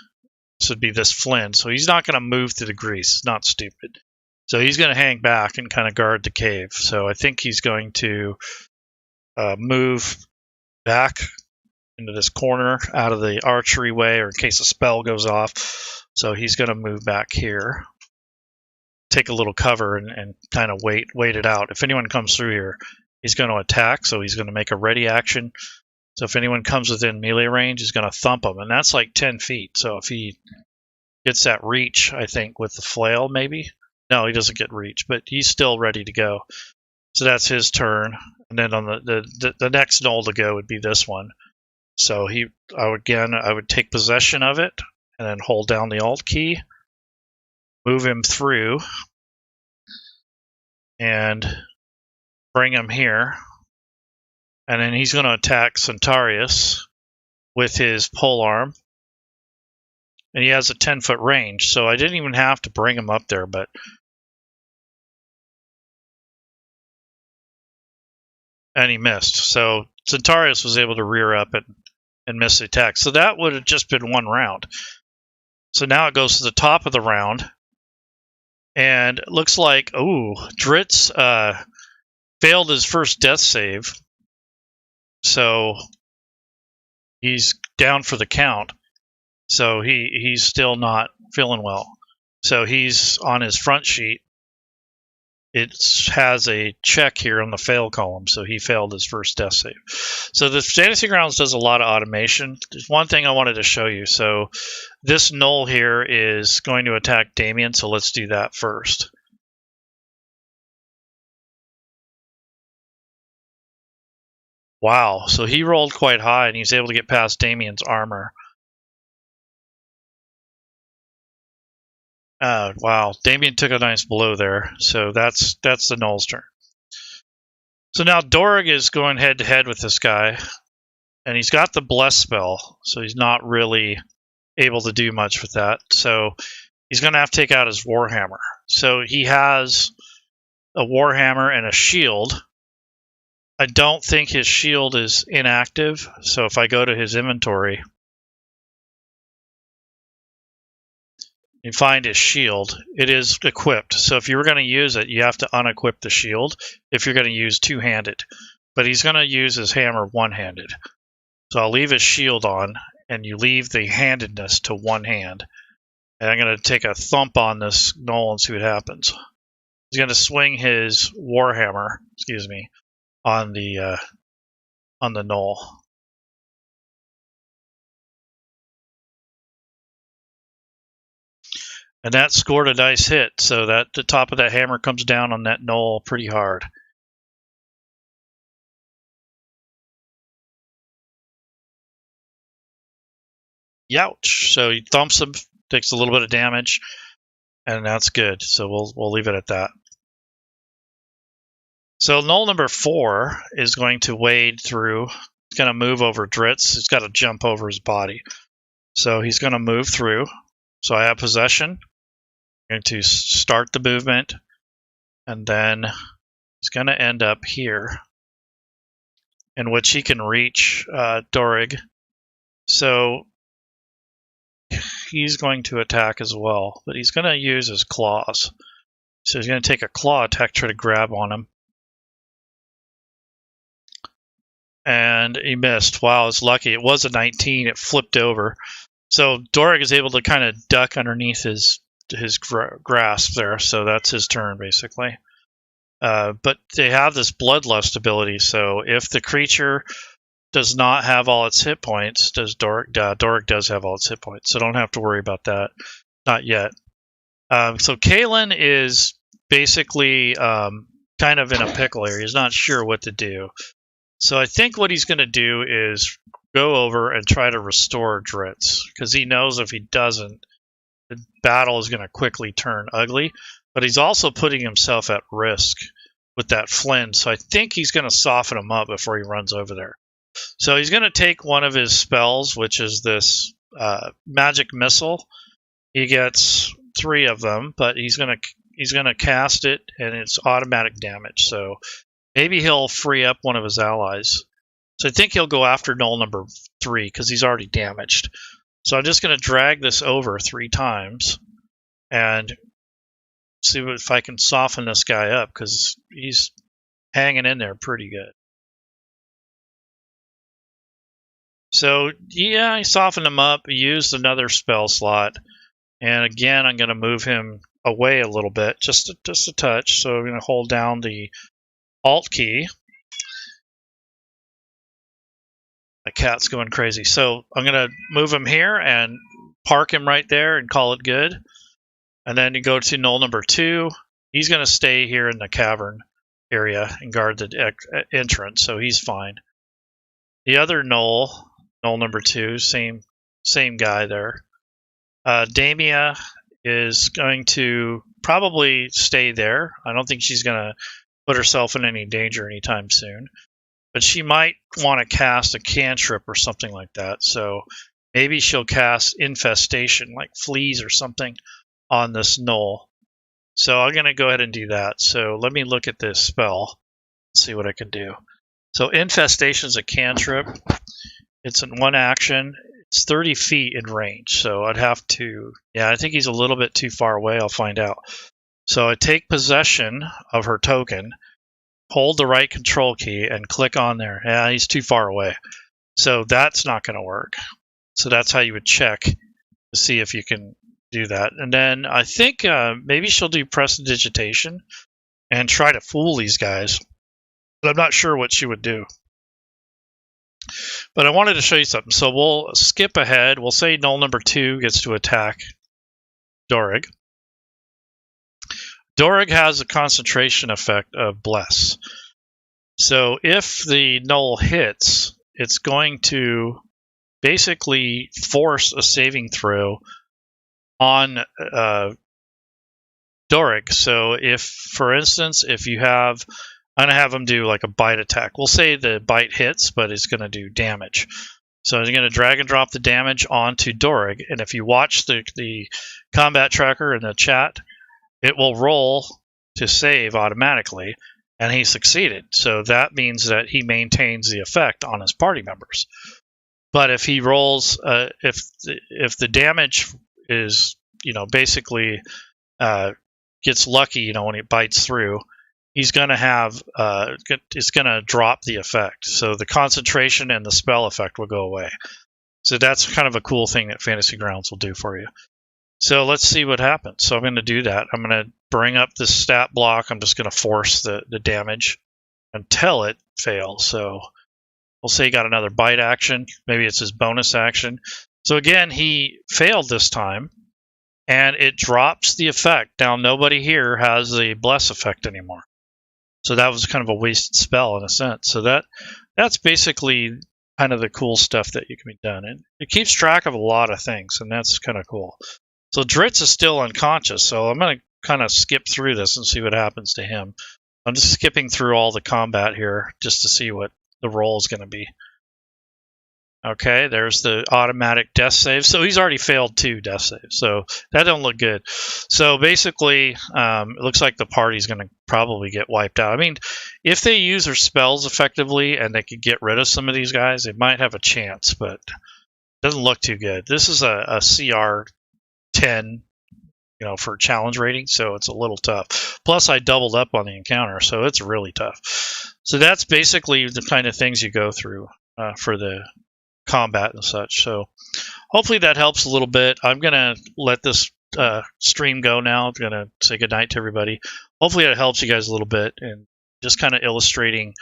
This would be this Flynn. So he's not going to move to the grease. Not stupid. So he's going to hang back and kind of guard the cave. So I think he's going to move back into this corner out of the archery way or in case a spell goes off. So he's going to move back here, take a little cover and kind of wait it out. If anyone comes through here, he's going to attack. So he's going to make a ready action. So if anyone comes within melee range, he's going to thump them. And that's like 10 feet. So if he gets that reach, I think, with the flail maybe. No, he doesn't get reach, but he's still ready to go. So that's his turn. And then on the next Gnoll to go would be this one. So I would take possession of it and then hold down the Alt key, move him through, and bring him here. And then he's going to attack Centaurus with his polearm. And he has a 10-foot range, so I didn't even have to bring him up there, but and he missed. So Centaurus was able to rear up and miss the attack. So that would have just been one round. So now it goes to the top of the round. And it looks like, Dritz failed his first death save. So he's down for the count. So he's still not feeling well. So he's on his front sheet. It has a check here on the fail column, so he failed his first death save. So the Fantasy Grounds does a lot of automation. There's one thing I wanted to show you. So this Gnoll here is going to attack Damien, so let's do that first. Wow, so he rolled quite high, and he's able to get past Damien's armor. Wow, Damien took a nice blow there, so that's the Gnoll's turn. So now Gnarg is going head to head with this guy, and he's got the Bless spell, so he's not really able to do much with that. So he's going to have to take out his Warhammer. So he has a Warhammer and a shield. I don't think his shield is inactive, so if I go to his inventory and find his shield, it is equipped. So if you were going to use it, you have to unequip the shield if you're going to use two-handed. But he's going to use his hammer one-handed. So I'll leave his shield on, and you leave the handedness to one hand. And I'm going to take a thump on this Gnoll and see what happens. He's going to swing his Warhammer, on the Gnoll. And that scored a nice hit, so that the top of that hammer comes down on that Gnoll pretty hard. Youch! So he thumps him, takes a little bit of damage, and that's good. So we'll leave it at that. So Gnoll number 4 is going to wade through. He's going to move over Dritz. He's got to jump over his body. So he's going to move through. So I have possession. I'm going to start the movement, and then he's going to end up here, in which he can reach Gnarg. So he's going to attack as well, but he's going to use his claws. So he's going to take a claw attack, try to grab on him. And he missed. Wow, it's lucky. It was a 19. It flipped over. So Gnarg is able to kind of duck underneath his grasp there. So that's his turn, basically. But they have this Bloodlust ability. So if the creature does not have all its hit points, Gnarg does have all its hit points. So don't have to worry about that. Not yet. So Kalen is basically kind of in a pickle here. He's not sure what to do. So I think what he's going to do is go over and try to restore Dritz, because he knows if he doesn't, the battle is going to quickly turn ugly. But he's also putting himself at risk with that Flynn, so I think he's going to soften him up before he runs over there. So he's going to take one of his spells, which is this magic missile. He gets 3 of them, but he's going to cast it, and it's automatic damage. So maybe he'll free up one of his allies. So I think he'll go after Gnoll number 3 because he's already damaged. So I'm just going to drag this over 3 times and see if I can soften this guy up, because he's hanging in there pretty good. So yeah, I softened him up, used another spell slot, and again I'm going to move him away a little bit, just a touch. So I'm going to hold down the Alt key. My cat's going crazy. So I'm going to move him here and park him right there and call it good. And then you go to Gnoll number 2. He's going to stay here in the cavern area and guard the entrance, so he's fine. The other Gnoll number 2, same guy there. Damia is going to probably stay there. I don't think she's going to put herself in any danger anytime soon. But she might want to cast a cantrip or something like that. So maybe she'll cast Infestation, like fleas or something, on this Gnoll. So I'm going to go ahead and do that. So let me look at this spell and see what I can do. So Infestation is a cantrip. It's in 1 action. It's 30 feet in range. So I'd have to... Yeah, I think he's a little bit too far away. I'll find out. So I take possession of her token, hold the right control key, and click on there. Yeah, he's too far away. So that's not going to work. So that's how you would check to see if you can do that. And then I think maybe she'll do prestidigitation and try to fool these guys. But I'm not sure what she would do. But I wanted to show you something. So we'll skip ahead. We'll say Gnoll number 2 gets to attack Gnarg. Gnarg has a concentration effect of Bless. So if the Gnoll hits, it's going to basically force a saving throw on Gnarg. So if, for instance, if you have, I'm going to have him do like a bite attack. We'll say the bite hits, but it's going to do damage. So I'm going to drag and drop the damage onto Gnarg. And if you watch the combat tracker in the chat, it will roll to save automatically. And he succeeded. So that means that he maintains the effect on his party members. But if he rolls, if the damage is, basically gets lucky, when it bites through, he's going to have, it's going to drop the effect. So the concentration and the spell effect will go away. So that's kind of a cool thing that Fantasy Grounds will do for you. So let's see what happens. So I'm going to do that. I'm going to bring up this stat block. I'm just going to force the damage until it fails. So we'll say he got another bite action. Maybe it's his bonus action. So again, he failed this time, and it drops the effect. Now nobody here has the Bless effect anymore. So that was kind of a wasted spell in a sense. So that's basically kind of the cool stuff that you can be done. And it keeps track of a lot of things, and that's kind of cool. So Dritz is still unconscious, so I'm going to kind of skip through this and see what happens to him. I'm just skipping through all the combat here just to see what the roll is going to be. Okay, there's the automatic death save. So he's already failed 2 death saves, so that don't look good. So basically, it looks like the party's going to probably get wiped out. I mean, if they use their spells effectively and they could get rid of some of these guys, they might have a chance, but it doesn't look too good. This is a CR 10, for challenge rating, so it's a little tough. Plus, I doubled up on the encounter, so it's really tough. So that's basically the kind of things you go through for the combat and such. So hopefully that helps a little bit. I'm going to let this stream go now. I'm going to say goodnight to everybody. Hopefully it helps you guys a little bit and just kind of illustrating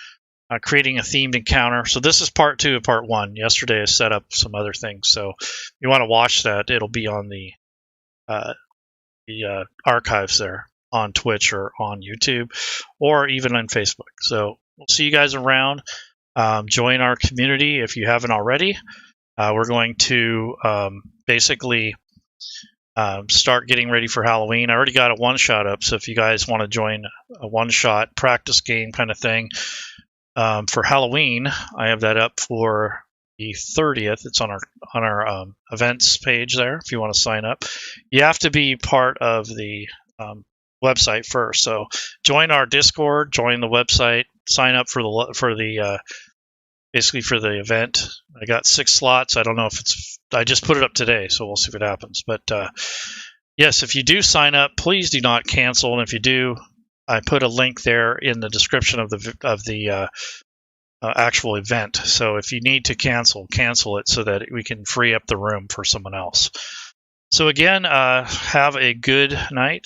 creating a themed encounter. So this is part 2 of part 1. Yesterday I set up some other things. So if you want to watch that, it'll be on the archives there on Twitch or on YouTube or even on Facebook. So we'll see you guys around. Join our community if you haven't already. We're going to basically start getting ready for Halloween. I already got a one-shot up, so if you guys want to join a one-shot practice game kind of thing for Halloween, I have that up for the 30th. It's on our events page there if you want to sign up. You have to be part of the website first. So join our Discord, join the website, sign up for the basically for the event. I got 6 slots. I don't know if I just put it up today, so we'll see what happens. But yes, if you do sign up, please do not cancel. And if you do, I put a link there in the description of the actual event. So if you need to cancel it so that we can free up the room for someone else. So again, have a good night.